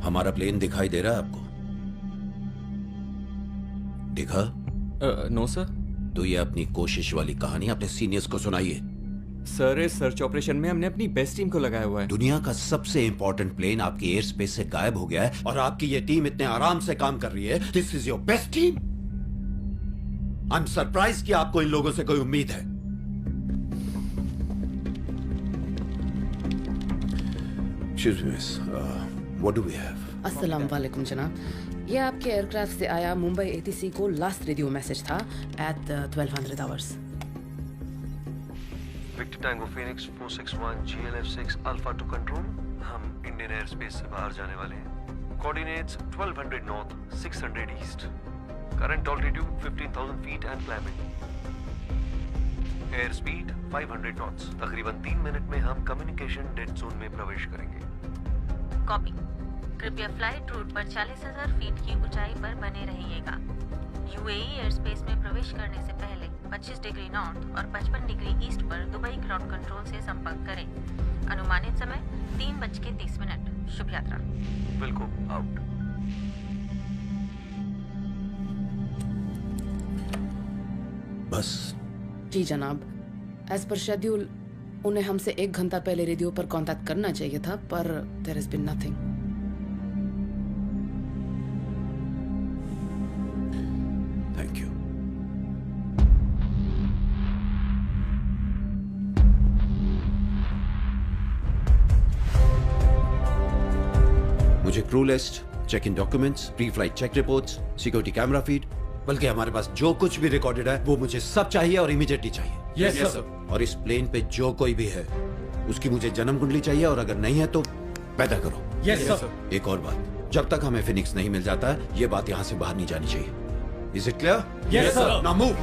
हमारा प्लेन दिखाई दे रहा है आपको? दिखा? No sir. तो ये अपनी कोशिश वाली कहानी अपने सीनियर्स को सुनाइए। सर इस सर्च ऑपरेशन में हमने अपनी बेस्ट टीम को लगाया हुआ है। दुनिया का सबसे इंपॉर्टेंट प्लेन आपकी एयर स्पेस से गायब हो गया है और आपकी ये टीम इतने आराम से काम कर रही है। This is your best team. I am surprise कि आपको इन लोगों से कोई उम्मीद है। Excuse me, miss. What do we have? अस्सलाम वालेकुम जनाब। ये आपके एयरक्राफ्ट से आया मुंबई ATC को लास्ट रेडियो मैसेज था at 1200 hours। Victor Tango Phoenix 461 GLF6 Alpha to control। हम इंडियन एयर स्पेस से बाहर जाने वाले हैं। Coordinates 1200 north 600 east. Current altitude 15,000 feet and climbing. Air speed 500 knots. तकरीबन 3 मिनट में हम कम्युनिकेशन डेड जोन में प्रवेश करेंगे। कॉपी। कृपया फ्लाइट रूट पर 40,000 फीट की ऊंचाई पर बने रहिएगा। यूएई एयर स्पेस में प्रवेश करने से पहले 25 डिग्री नॉर्थ और 55 डिग्री ईस्ट पर दुबई ग्राउंड कंट्रोल से संपर्क करें। अनुमानित समय 3:30। शुभ यात्रा। बिल्कुल आउट। बस जी जनाब, एज पर शेड्यूल उन्हें हमसे 1 घंटा पहले रेडियो पर कांटेक्ट करना चाहिए था, पर there has been nothing. Thank you. मुझे crew list, check in documents, pre flight check reports, security camera feed, बल्कि हमारे पास जो कुछ भी रिकॉर्डेड है वो मुझे सब चाहिए और इमीडिएटली चाहिए। Yes sir. और इस प्लेन पे जो कोई भी है उसकी मुझे जन्म कुंडली चाहिए और अगर नहीं है तो पैदा करो। Yes sir. एक और बात, जब तक हमें फिनिक्स नहीं मिल जाता है ये बात यहाँ से बाहर नहीं जानी चाहिए। Is it clear? Yes sir. Now move.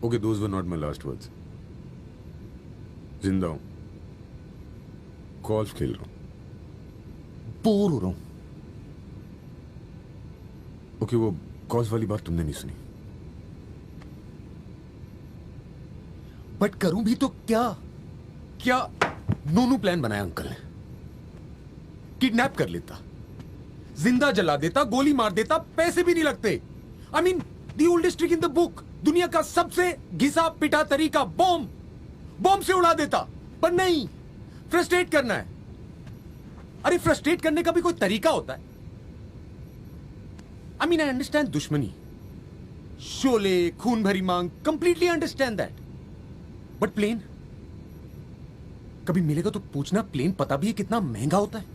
Okay, those were not my last words. जिंदा हूं, कॉल्स खेल रहा हूं, बोर हो रहा हूं। ओके, वो कॉल्स वाली बात तुमने नहीं सुनी। बट करूं भी तो क्या? क्या नोनू प्लान बनाया अंकल ने? किडनैप कर लेता, जिंदा जला देता, गोली मार देता, पैसे भी नहीं लगते। I mean the oldest trick in the book, दुनिया का सबसे घिसा पिटा तरीका, बॉम्ब। बॉम्ब से उड़ा देता, पर नहीं, फ्रस्ट्रेट करना है। अरे फ्रस्ट्रेट करने का भी कोई तरीका होता है। आई मीन आई अंडरस्टैंड दुश्मनी, Sholay, Khoon Bhari Maang, completely understand that, but plane कभी मिलेगा तो पूछना, प्लेन पता भी है कितना महंगा होता है।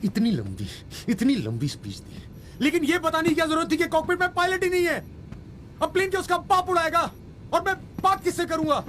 इतनी लंबी स्पीच दी, लेकिन यह बताने की क्या जरूरत थी कि कॉकपिट में पायलट ही नहीं है। अब प्लेन के उसका बाप उड़ाएगा और मैं बात किससे करूंगा?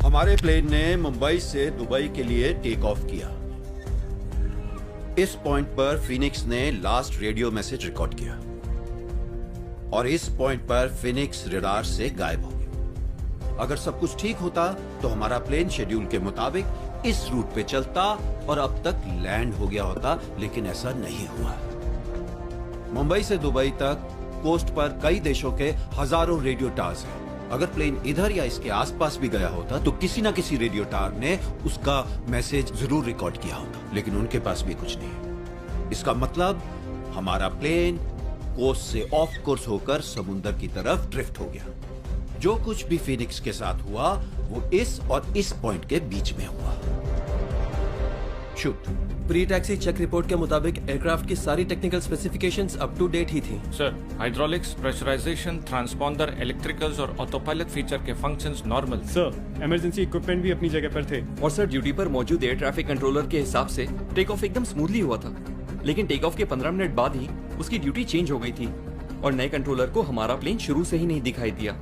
हमारे प्लेन ने मुंबई से दुबई के लिए टेक ऑफ किया। इस पॉइंट पर फिनिक्स ने लास्ट रेडियो मैसेज रिकॉर्ड किया और इस पॉइंट पर फिनिक्स रडार से गायब हो गया। अगर सब कुछ ठीक होता तो हमारा प्लेन शेड्यूल के मुताबिक इस रूट पे चलता और अब तक लैंड हो गया होता, लेकिन ऐसा नहीं हुआ। मुंबई से दुबई तक कोस्ट पर कई देशों के हजारों रेडियो टावर्स हैं। अगर प्लेन इधर या इसके आसपास भी गया होता तो किसी ना किसी रेडियो टावर ने उसका मैसेज जरूर रिकॉर्ड किया होता, लेकिन उनके पास भी कुछ नहीं। इसका मतलब हमारा प्लेन कोस्ट से ऑफ कोर्स होकर समुंदर की तरफ ड्रिफ्ट हो गया। जो कुछ भी फिनिक्स के साथ हुआ वो इस और इस पॉइंट के बीच में हुआ। Shoot. Pre taxi check report के मुताबिक एयरक्राफ्ट की सारी technical specifications up to date ही थी। Sir, hydraulics, pressurisation, transponder, electricals और ऑटो पायलट फीचर के functions normal. Sir, emergency equipment भी अपनी जगह पर थे। और सर, ड्यूटी पर मौजूद एयर ट्रैफिक कंट्रोलर के हिसाब से टेक ऑफ एकदम स्मूथली हुआ था, लेकिन टेक ऑफ के 15 मिनट बाद ही उसकी ड्यूटी चेंज हो गई थी और नए कंट्रोलर को हमारा प्लेन शुरू से ही नहीं दिखाई दिया।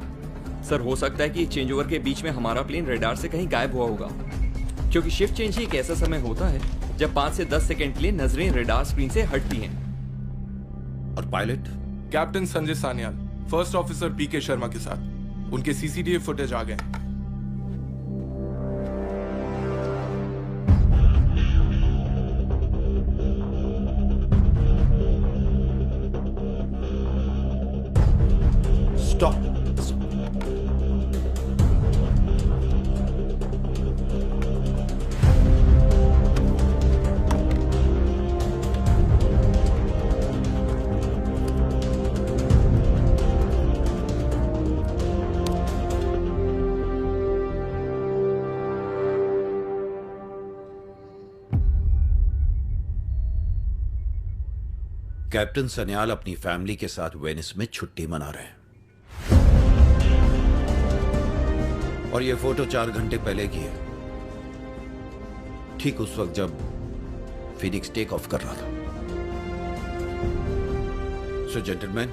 सर, हो सकता है कि चेंज ओवर के बीच में हमारा प्लेन रडार से कहीं गायब हुआ होगा, क्योंकि शिफ्ट चेंज ही एक ऐसा समय होता है जब 5 से 10 सेकंड के लिए नजरें रडार स्क्रीन से हटती हैं। और pilot? Captain Sanjay Sanyal, first officer PK Sharma के साथ। उनके सीसीटीवी फुटेज आ गए। स्टॉप। कैप्टन सन्याल अपनी फैमिली के साथ वेनिस में छुट्टी मना रहे हैं और ये फोटो 4 घंटे पहले की है, ठीक उस वक्त जब फिनिक्स टेक ऑफ कर रहा था। सो जेंटलमैन,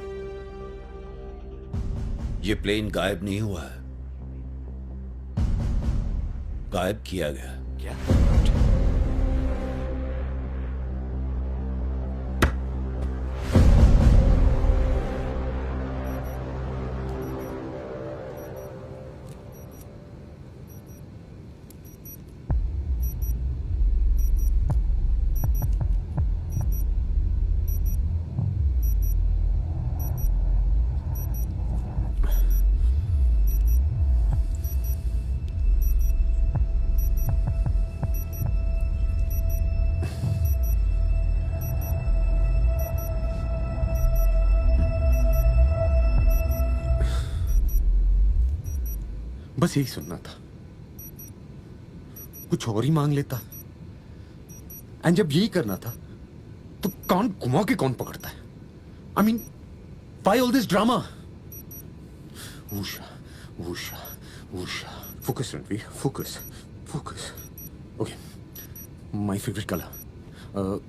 ये प्लेन गायब नहीं हुआ है, गायब किया गया। क्या? बस यही सुनना था, कुछ और ही मांग लेता। एंड जब यही करना था तो कान घुमा के कौन पकड़ता है? I mean, why all this drama? Usha, Usha, Usha, focus Ranveer, focus, focus. Okay, my favourite colour,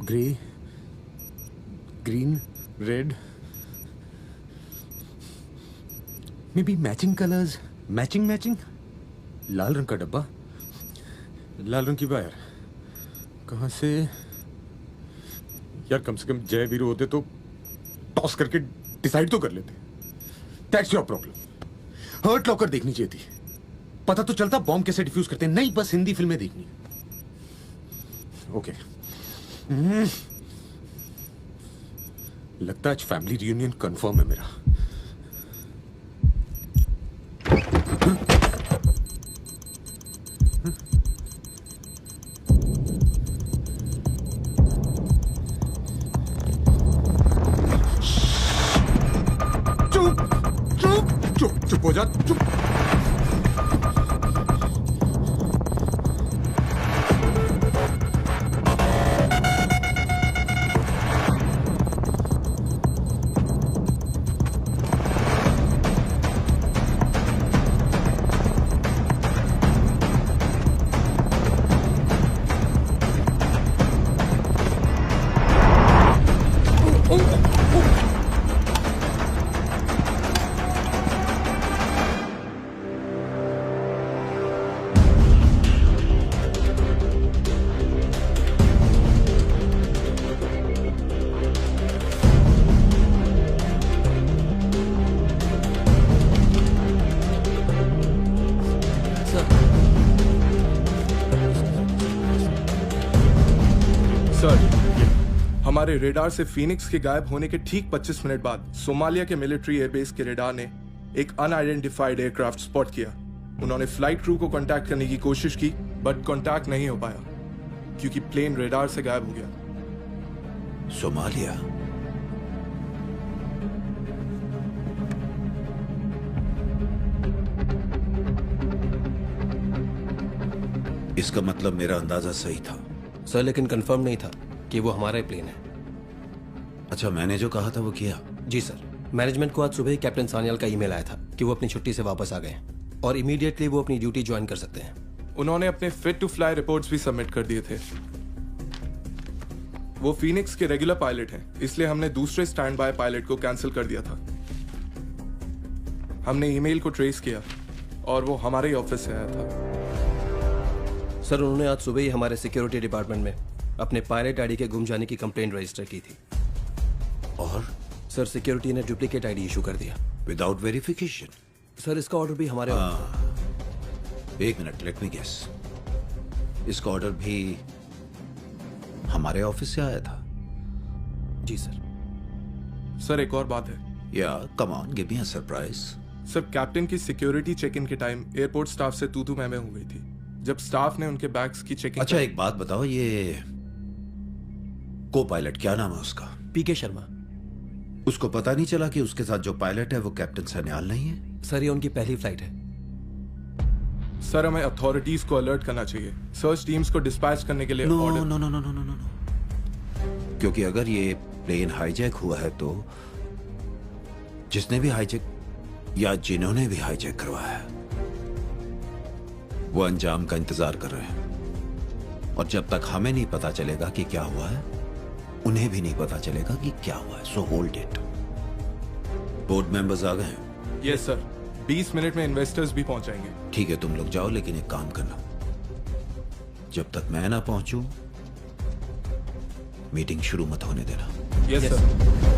grey, green, red, maybe matching colours, matching. लाल रंग का डब्बा, लाल रंग की वायर, कहां से? यार कम से कम जय वीरू होते तो टॉस करके डिसाइड तो कर लेते। That's your problem. Hurt Locker देखनी चाहिए थी, पता तो चलता बॉम्ब कैसे डिफ्यूज करते हैं। नहीं, बस हिंदी फिल्में देखनी। ओके, लगता है आज फैमिली रियूनियन कंफर्म है मेरा। चुप हो जा, चुप। हमारे रेडार से फीनिक्स के गायब होने के ठीक 25 मिनट बाद सोमालिया के मिलिट्री एयरबेस के रेडार ने एक अनआइडेंटिफाइड एयरक्राफ्ट स्पॉट किया। उन्होंने फ्लाइट क्रू को कांटेक्ट करने की कोशिश की, बट कांटेक्ट नहीं हो पाया क्योंकि प्लेन रेडार से गायब हो गया। सोमालिया? इसका मतलब मेरा अंदाजा सही था। सर, लेकिन कंफर्म नहीं था कि वो हमारा ही प्लेन है। अच्छा, मैंने जो कहा था वो किया? जी सर, मैनेजमेंट को आज सुबह ही कैप्टन सान्याल का ईमेल आया था कि वो अपनी छुट्टी से वापस आ गए हैं और इमीडिएटली वो अपनी ड्यूटी ज्वाइन कर सकते हैं। उन्होंने अपने फिट टू फ्लाई रिपोर्ट्स भी सबमिट कर दिए थे। वो फीनिक्स के रेगुलर पायलट हैं, इसलिए हमने दूसरे स्टैंड बाय पायलट को कैंसिल कर दिया था। हमने ईमेल को ट्रेस किया और वो हमारे ही ऑफिस से आया था। सर, उन्होंने आज सुबह ही हमारे सिक्योरिटी डिपार्टमेंट में अपने पायलट आईडी के गुम जाने की कंप्लेंट रजिस्टर की थी। और सर, सिक्योरिटी ने डुप्लीकेट आईडी इशू कर दिया विदाउट वेरिफिकेशन। सर, इसका ऑर्डर भी हमारे एक मिनट, लेट मी गेस। इसका ऑर्डर भी हमारे ऑफिस से आया था? जी सर। सर, एक और बात है। या come on, give me a surprise. Sir, captain की सिक्योरिटी चेक इन के टाइम एयरपोर्ट स्टाफ से तू मैं हो गई थी जब स्टाफ ने उनके बैग्स की चेकिंग। अच्छा, एक बात बताओ, ये को पायलट क्या नाम है उसका? पीके शर्मा। उसको पता नहीं चला कि उसके साथ जो पायलट है वो कैप्टन सान्याल नहीं है? सर, ये उनकी पहली फ्लाइट है। सर, हमें अथॉरिटीज को अलर्ट करना चाहिए, सर्च टीम्स को डिस्पैच करने के लिए order. No no no no no no, क्योंकि अगर ये प्लेन हाईजैक हुआ है तो जिसने भी हाईजैक या जिन्होंने भी हाईजैक करवाया है वो अंजाम का इंतजार कर रहे हैं, और जब तक हमें नहीं पता चलेगा कि क्या हुआ है उन्हें भी नहीं पता चलेगा कि क्या हुआ है। So hold it. Board members आ गए हैं? यस सर, 20 मिनट में इन्वेस्टर्स भी पहुंच जाएंगे। ठीक है, तुम लोग जाओ, लेकिन एक काम करना, जब तक मैं ना पहुंचूं, मीटिंग शुरू मत होने देना। Yes sir.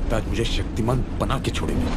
लगता है आज मुझे शक्तिमान बना के छोड़ेंगे।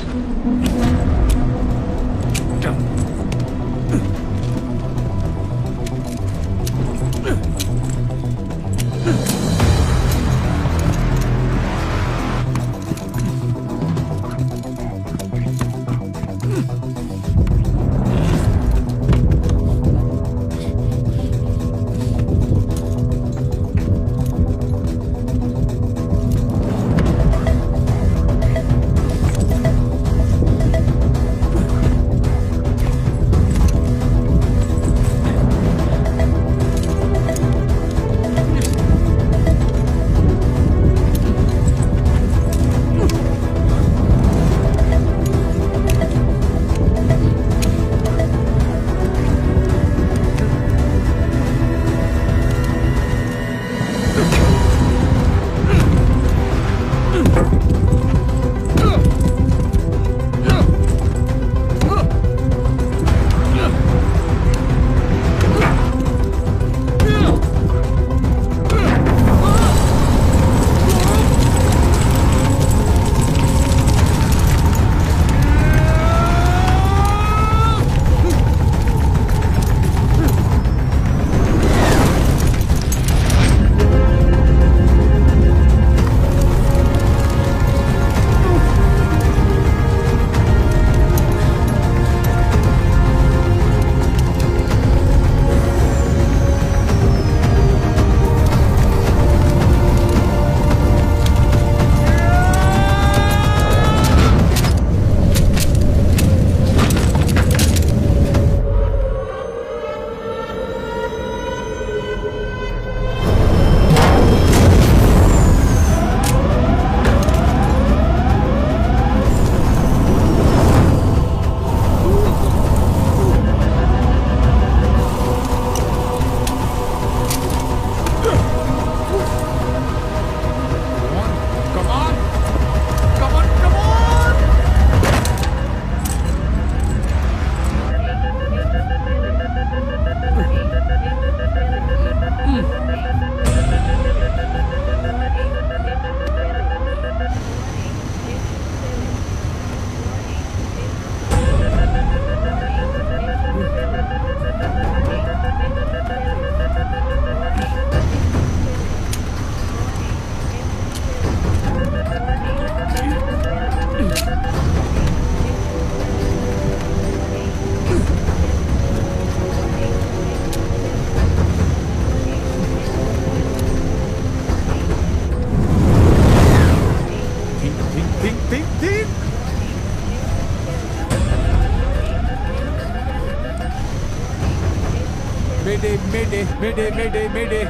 Mayday, mayday, mayday.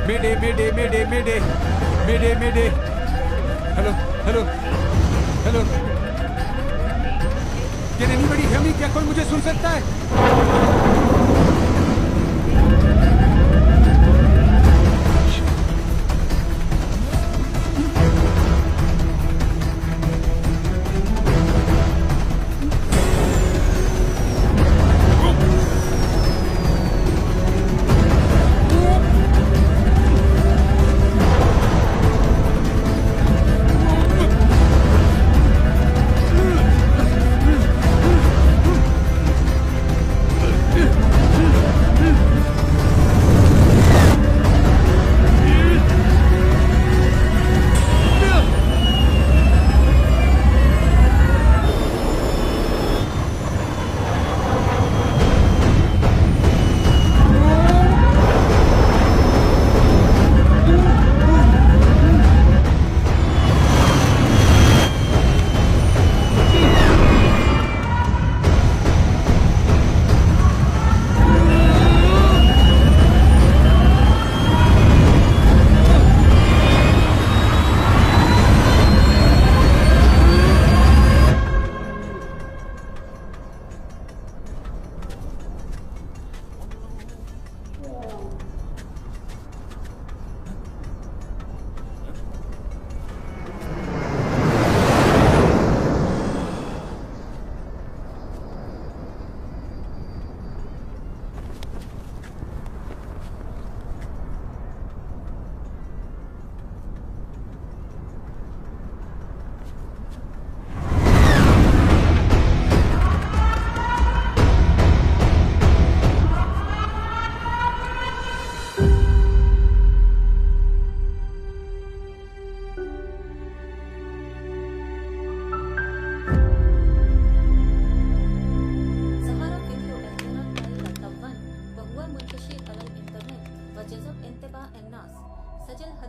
Mayday, mayday, mayday, mayday. Mayday, mayday. Hello, hello, hello. Can anybody hear me? क्या कोई मुझे सुन सकता है?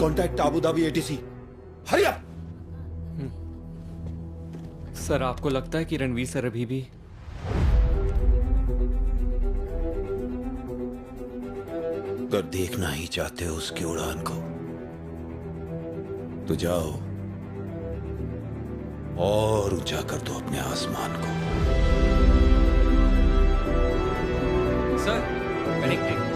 Contact Abu Dhabi ATC. Hurry up. Sir आपको लगता है कि रणवीर सर अभी भी अगर देखना ही चाहते हो उसकी उड़ान को तो जाओ और ऊंचा कर दो अपने आसमान को। Sir connecting.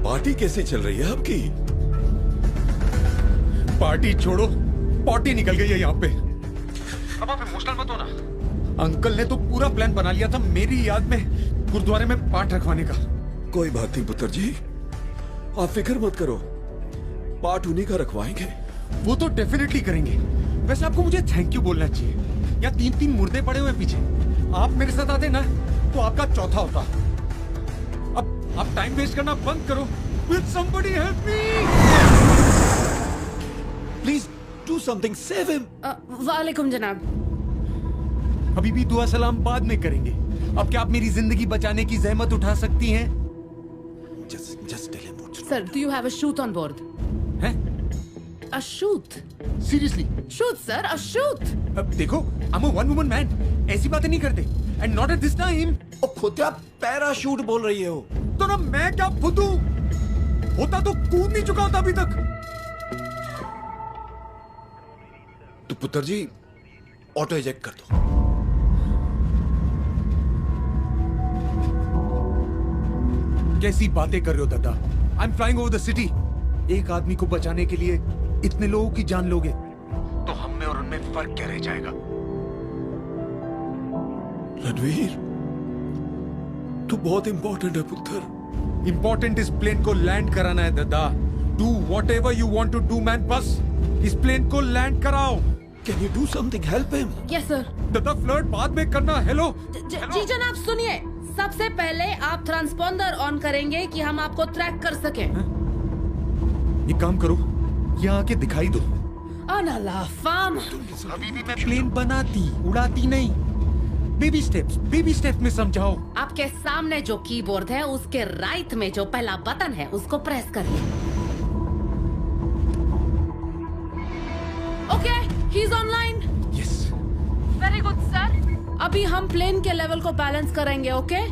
पार्टी कैसे चल रही है आपकी? पार्टी छोड़ो, पॉटी निकल गई है यहाँ पे। अब आप इमोशनल मत हो ना। अंकल ने तो पूरा प्लान बना लिया था मेरी याद में गुरुद्वारे में पाठ रखवाने का। कोई बात नहीं पुत्र जी, आप फिक्र मत करो, पाठ उन्हीं का रखवाएंगे। वो तो डेफिनेटली करेंगे। वैसे आपको मुझे थैंक यू बोलना चाहिए। या 3-3 मुर्दे पड़े हुए पीछे, आप मेरे साथ आते ना तो आपका चौथा होता। अब आप टाइम वेस्ट करना बंद करो। Will somebody help me? Please do something, save him. वालेकुम जनाब। अभी भी दुआ सलाम बाद में करेंगे। अब क्या आप मेरी जिंदगी बचाने की जहमत उठा सकती हैं? Just tell him what to do. Sir, do you have a shoot on board? हैं? A shoot? Seriously? Shoot, sir, a shoot. अब देखो, I'm a one-woman man. ऐसी बातें नहीं करते। And not at this time. ओ खुद आप पैराशूट बोल रही हो। तो ना मैं क्या फुदू? होता तो कूद नहीं चुका होता अभी तक। तो पुत्र जी ऑटो इजेक्ट कर दो। कैसी बातें कर रहे हो दादा? I am flying over the city. एक आदमी को बचाने के लिए इतने लोगों की जान लोगे तो हम में और उनमें फर्क क्या रह जाएगा? रणवीर, तू बहुत इंपॉर्टेंट है पुत्र। इंपॉर्टेंट इस प्लेन को लैंड कराना है दादा। Do whatever you want to do man, बस इस प्लेन को लैंड कराओ। Can you do something, help him? Yes sir. दादा फ्लर्ट बाद में करना। हेलो जी जनाब सुनिए, सबसे पहले आप ट्रांसपॉन्डर ऑन करेंगे कि हम आपको ट्रैक कर सकें। एक काम करो, यहाँ आके दिखाई दो। अनालाफाम। अभी भी मैं प्लेन बनाती उड़ाती नहीं। बेबी स्टेप्स में समझाओ। आपके सामने जो कीबोर्ड है उसके राइट में जो पहला बटन है उसको प्रेस करिए। Okay, he is online. Yes. Very good sir. अभी हम प्लेन के लेवल को बैलेंस करेंगे। Okay,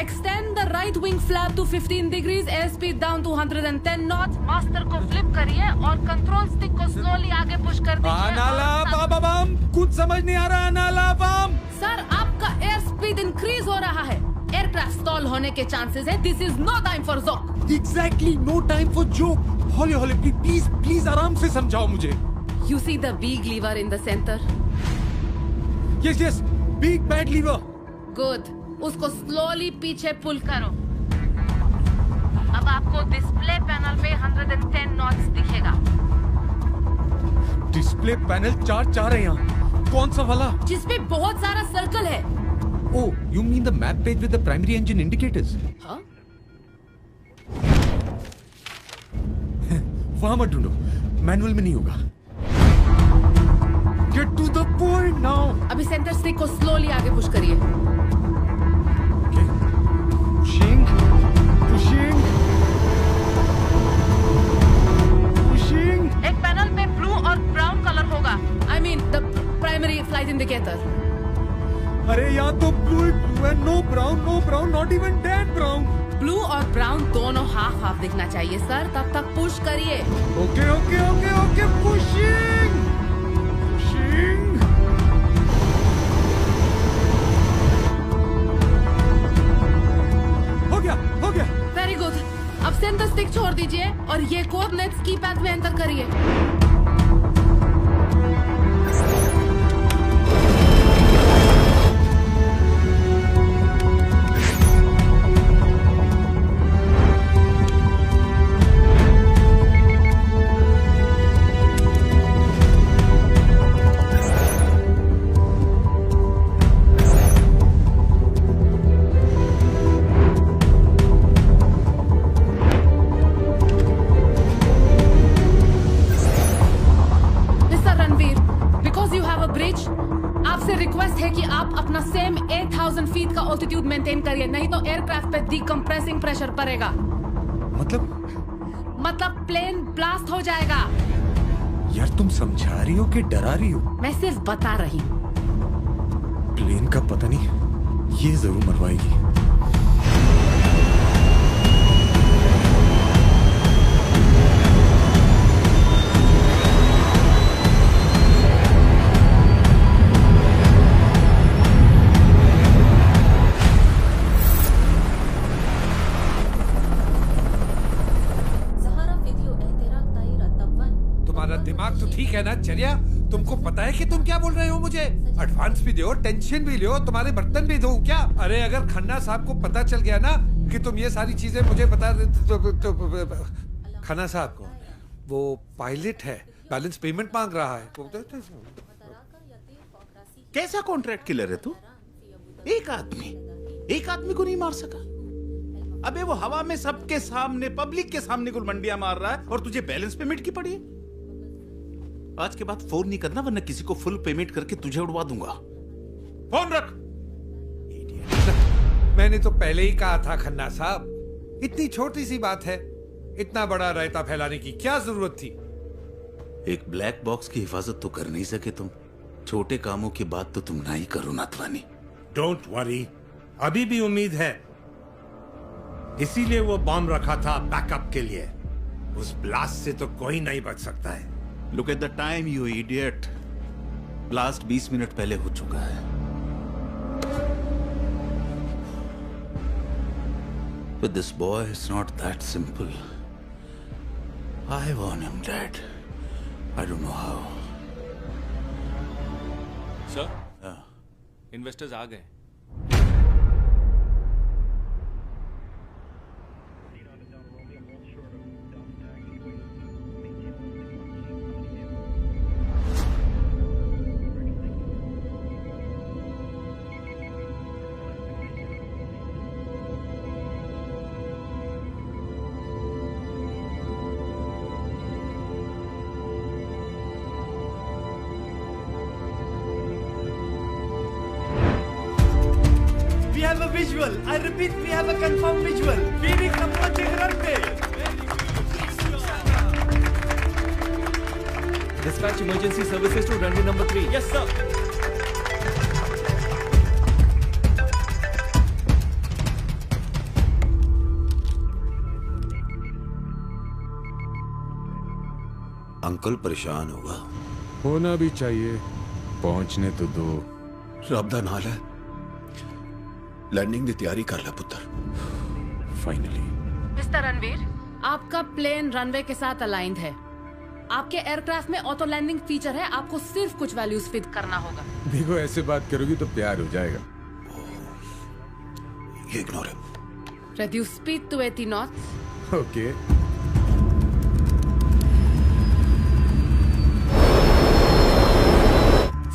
extend the right wing flap to 15 degrees, air speed down to 110 knot. Master को फ्लिप करिए और कंट्रोल स्टिक को स्लोली आगे पुश कर दीजिए। कुछ समझ नहीं आ रहा। अनालाबाम सर, आपका एयर स्पीड इंक्रीज हो रहा है। एयरक्राफ्ट स्टॉल होने के चांसेस है। This is no time for joke. Exactly, no time for joke. हौले प्लीज आराम से समझाओ मुझे। You see the big lever in the centre? Yes, big bad lever. Good, उसको स्लोली पीछे पुल करो। अब आपको डिस्प्ले पैनल पे 110 नॉट्स दिखेगा। डिस्प्ले पैनल 4 है यहाँ। कौन सा वाला? जिसपे बहुत सारा सर्कल है। Oh, you mean the map page with the primary engine indicators? हाँ? वहां मत ढूंढो, मैनुअल में नहीं होगा। Get to the point now. अभी सेंटर स्टिक को स्लोली आगे पुश करिए। Pushing, pushing, pushing. एक पैनल पे ब्लू और ब्राउन कलर होगा। I mean the primary flight indicator. अरे यहाँ तो ब्लू है, no brown, not even dead brown. Blue और ब्राउन दोनों हाफ दिखना चाहिए सर, तब तक पुश करिए। Okay, pushing. हो गया। Very good. अब सेंटर स्टिक छोड़ दीजिए और ये कोऑर्डिनेट्स कीपैड में एंटर करिए। ऑल्टीट्यूड मेंटेन करिए, नहीं तो एयरक्राफ्ट पे डिकम्प्रेसिंग प्रेशर पड़ेगा। मतलब प्लेन ब्लास्ट हो जाएगा। यार तुम समझा रही हो कि डरा रही हो? मैं सिर्फ बता रही हूँ। प्लेन का पता नहीं, ये जरूर मरवाएगी। दिमाग तो ठीक है ना चर्या? तुमको पता है कि तुम क्या बोल रहे हो? मुझे एडवांस भी दो, टेंशन भी लो, तुम्हारे बर्तन भी धो क्या? अरे अगर खन्ना साहब को पता चल गया ना कि तुम ये सारी चीजें मुझे बता खन्ना साहब को, वो पायलट है, बैलेंस पेमेंट मांग रहा है। कैसा कॉन्ट्रैक्ट किलर है तू? एक आदमी को नहीं मार सका। अबे वो हवा में सबके सामने, पब्लिक के सामने गुलमंडियां मार रहा है और तुझे बैलेंस पेमेंट की पड़ी है। आज के बाद फोन नहीं करना, वरना किसी को फुल पेमेंट करके तुझे उड़वा दूंगा। फोन रख। मैंने तो पहले ही कहा था खन्ना साहब, इतनी छोटी सी बात है, इतना बड़ा रायता फैलाने की क्या जरूरत थी? एक ब्लैक बॉक्स की हिफाजत तो कर नहीं सके तुम। छोटे कामों की बात तो तुम ना ही करो नाथवानी। डोंट वरी, अभी भी उम्मीद है। इसीलिए वो बॉम्ब रखा था बैकअप के लिए। उस ब्लास्ट से तो कोई नहीं बच सकता है। Look at the time, you idiot. Blast 20 minute पहले हो चुका है। With this boy, it's not that simple. I want him dead. I don't know how. Sir? Investors आ गए। Visual. I repeat, we have a confirmed visual. Phoenix approaching runway. Dispatch emergency services to runway number 3. Yes, sir. Uncle परेशान होगा। होना भी चाहिए, पहुंचने तो दो। रब दा नाल है, लैंडिंग की तैयारी कर ला पुत्र। फाइनली मिस्टर रणवीर, आपका प्लेन रनवे के साथ अलाइंड है। आपके एयरक्राफ्ट में ऑटो लैंडिंग फीचर है, आपको सिर्फ कुछ वैल्यूज फिट करना होगा। देखो ऐसे बात करोगी तो प्यार हो जाएगा। ये इग्नोर है। Reduce speed to 80 knots. Okay.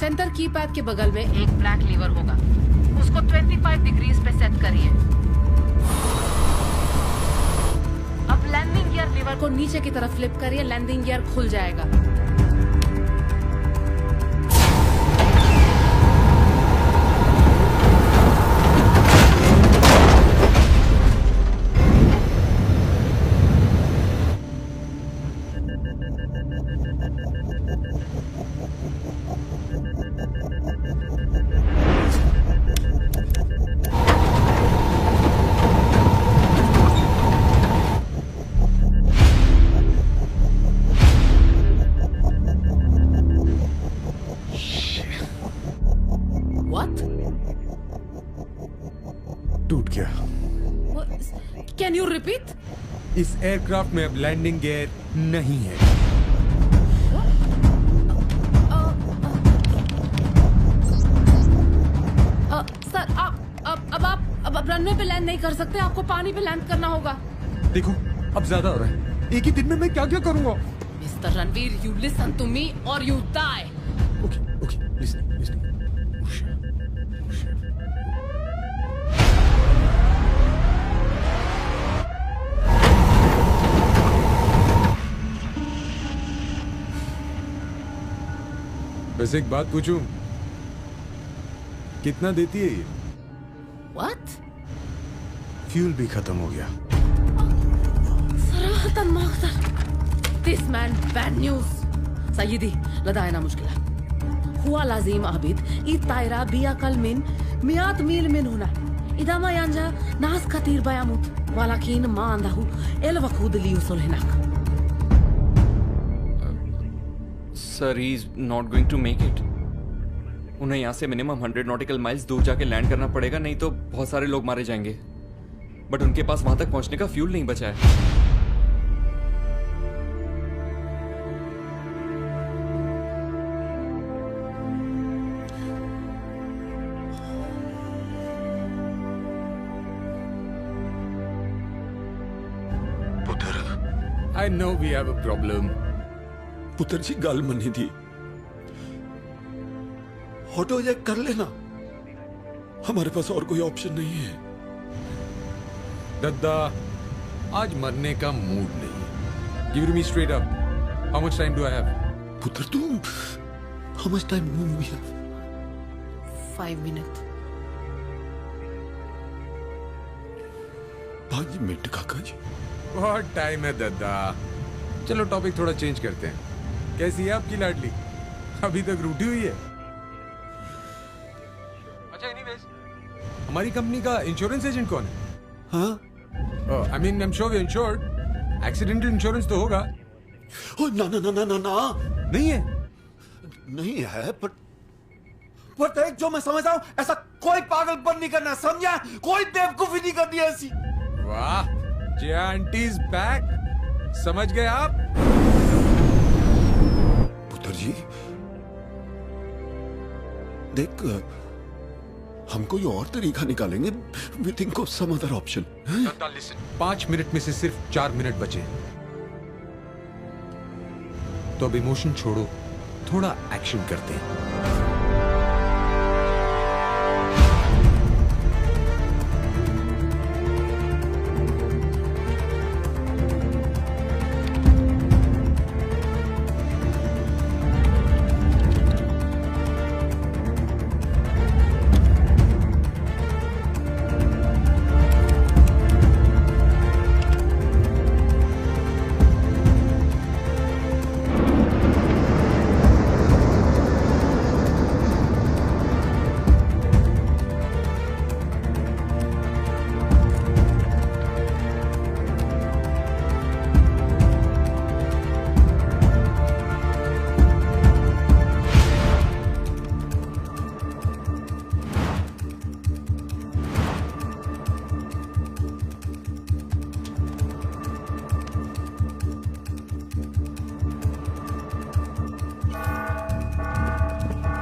Centre keypad के बगल में एक ब्लैक लीवर होगा, उसको 25 डिग्रीज पे सेट करिए। अब लैंडिंग गियर लीवर को नीचे की तरफ फ्लिप करिए, लैंडिंग गियर खुल जाएगा। टूट गया। Can you repeat? इस एयरक्राफ्ट में अब लैंडिंग गियर नहीं है। सर अब आप रनवे पे लैंड नहीं कर सकते, आपको पानी पे लैंड करना होगा। देखो अब ज्यादा हो रहा है, एक ही दिन में मैं क्या क्या करूंगा। Mister Ranveer, you listen to me और यू डाई। Okay listen. वैसे एक बात पूछूं, कितना देती है ये? What? फ्यूल भी खत्म हो गया। सराहतन माकदर। This man bad news. Sayyidi, ladaina mushkila. Huwa lazim abid, itaira biya kalmin, miat mil min huna. Idama yanja nas katir bayamut, walakin ma andahu el wakud li usul hinak. Sir, he's not going to make it. उन्हें यहाँ से minimum 100 nautical miles दूर जाके land करना पड़ेगा, नहीं तो बहुत सारे लोग मारे जाएंगे। बट उनके पास वहां तक पहुंचने का फ्यूल नहीं बचा है। I know we have a problem. पुत्र जी गल मनी थी, ऑटो जैक कर लेना, हमारे पास और कोई ऑप्शन नहीं है। दद्दा, आज मरने का मूड नहीं। Give it to me straight up. How much time do I have? पुत्र तुम, how much time do we have? 5 minutes. 5 minute काका जी। बहुत टाइम है दद्दा। चलो टॉपिक थोड़ा चेंज करते हैं। कैसी है आपकी लाडली? अभी तक रूठी हुई है? अच्छा एनीवेज, हमारी कंपनी का इंश्योरेंस एजेंट कौन है? हाँ? I mean, I'm sure we're insured. Accidental insurance तो होगा। ओ ना ना ना ना ना ना, नहीं है? नहीं है, पर देख जो मैं समझ रहा हूँ, ऐसा कोई पागलपन नहीं करना, समझा? कोई बेवकूफी नहीं करनी ऐसी। वाह, जिया आंटी इज बैक। समझ गए आप? पुत्र जी, देख हम कोई और तरीका निकालेंगे। We think of some other option. 5 minute में से सिर्फ 4 मिनट बचे, तो अब इमोशन छोड़ो, थोड़ा एक्शन करते हैं।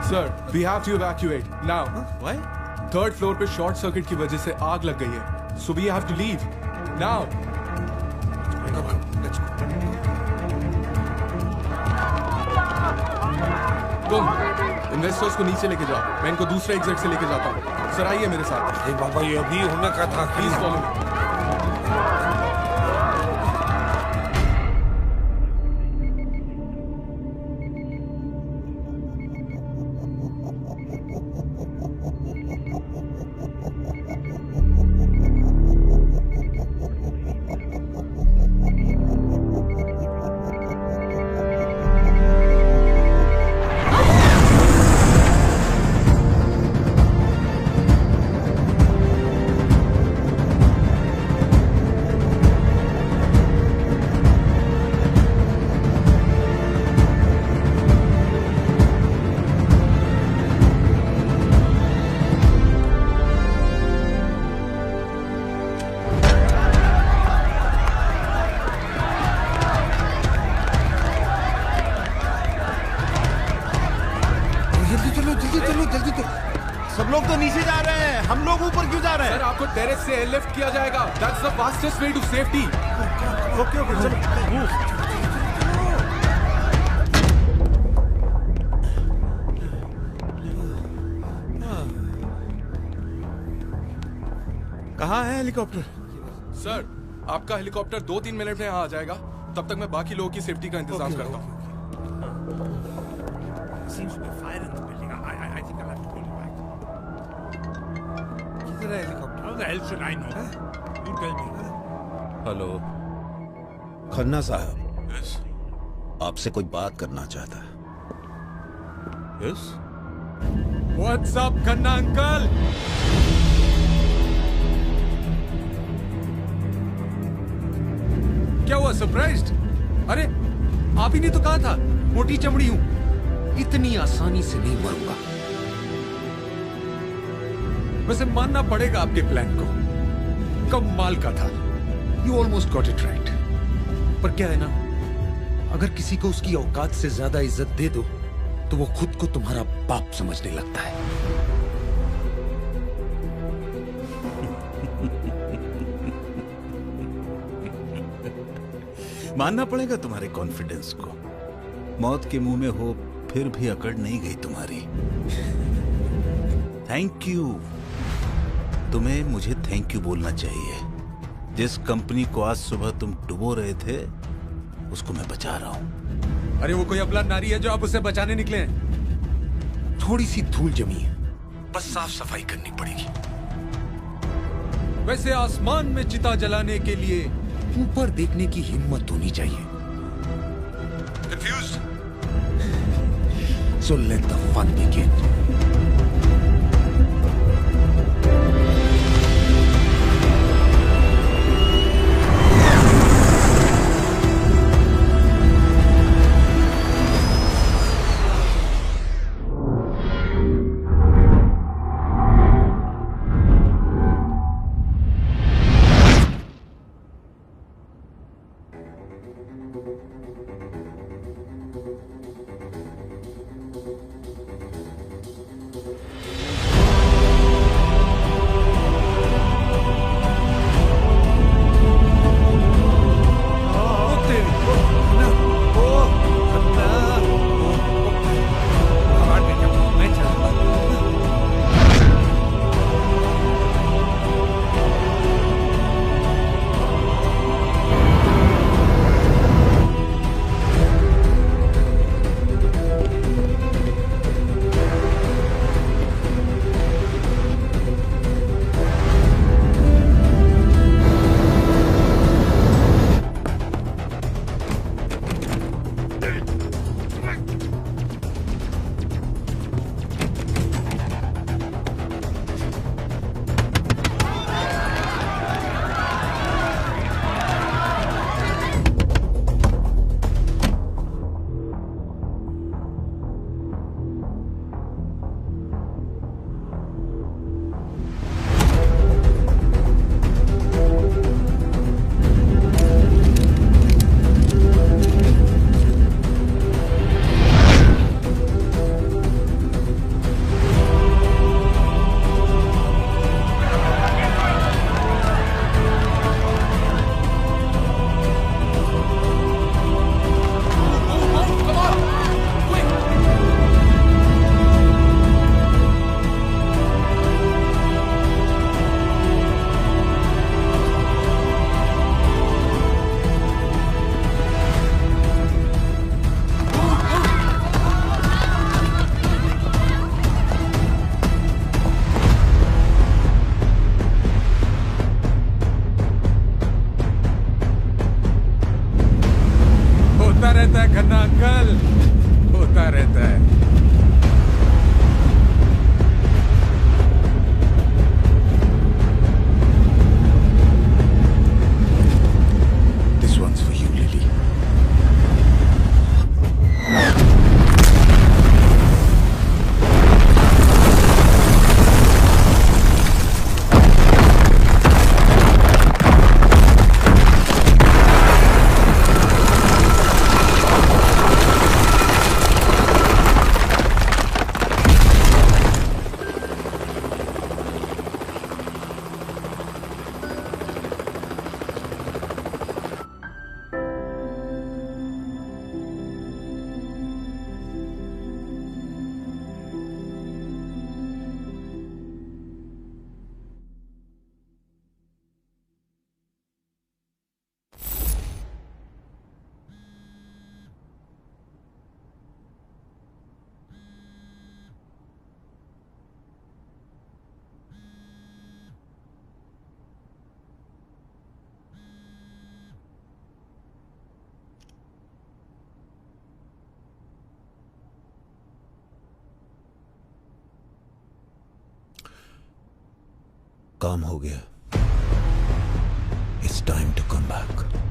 Sir, we have to evacuate now. Why? 3rd floor पे शॉर्ट सर्किट की वजह से आग लग गई है, so we have to leave now. Let's go. Go. Investors को नीचे लेके जाओ, मैं इनको दूसरे एग्जिट से लेके जाता हूँ। सर आइए मेरे साथ। बाबा ये अभी होने का था, प्लीज फॉलो मी। सब लोग तो नीचे जा रहे हैं, हम लोग ऊपर क्यों जा रहे हैं? सर आपको टेरेस से एयरलिफ्ट किया जाएगा। That's the fastest way to safety. Okay okay चलो। कहाँ है हेलीकॉप्टर? सर आपका हेलीकॉप्टर 2-3 मिनट में यहाँ आ जाएगा, तब तक मैं बाकी लोगों की सेफ्टी का इंतजाम करता हूँ। हेलो खन्ना साहब, आपसे कोई बात करना चाहता है। Yes what's up Khanna uncle? क्या हुआ, सरप्राइज्ड? अरे आप ही ने तो कहा था मोटी चमड़ी हूं, इतनी आसानी से नहीं मरूंगा। वैसे मानना पड़ेगा आपके प्लान को, कमाल का था। You almost got it right. पर क्या है ना, अगर किसी को उसकी औकात से ज्यादा इज्जत दे दो तो वो खुद को तुम्हारा बाप समझने लगता है। मानना पड़ेगा तुम्हारे कॉन्फिडेंस को। मौत के मुंह में हो फिर भी अकड़ नहीं गई तुम्हारी। Thank you. तुम्हें मुझे थैंक यू बोलना चाहिए। जिस कंपनी को आज सुबह तुम डुबो रहे थे उसको मैं बचा रहा हूं। अरे वो कोई अबला नारी है जो आप उसे बचाने निकले हैं? थोड़ी सी धूल जमी है, बस साफ सफाई करनी पड़ेगी। वैसे आसमान में चिता जलाने के लिए ऊपर देखने की हिम्मत होनी चाहिए। Confused? So let the fun begin. रहता है खन्ना अंकल, होता रहता है। This one's for you, Lily. काम हो गया. It's time to come back.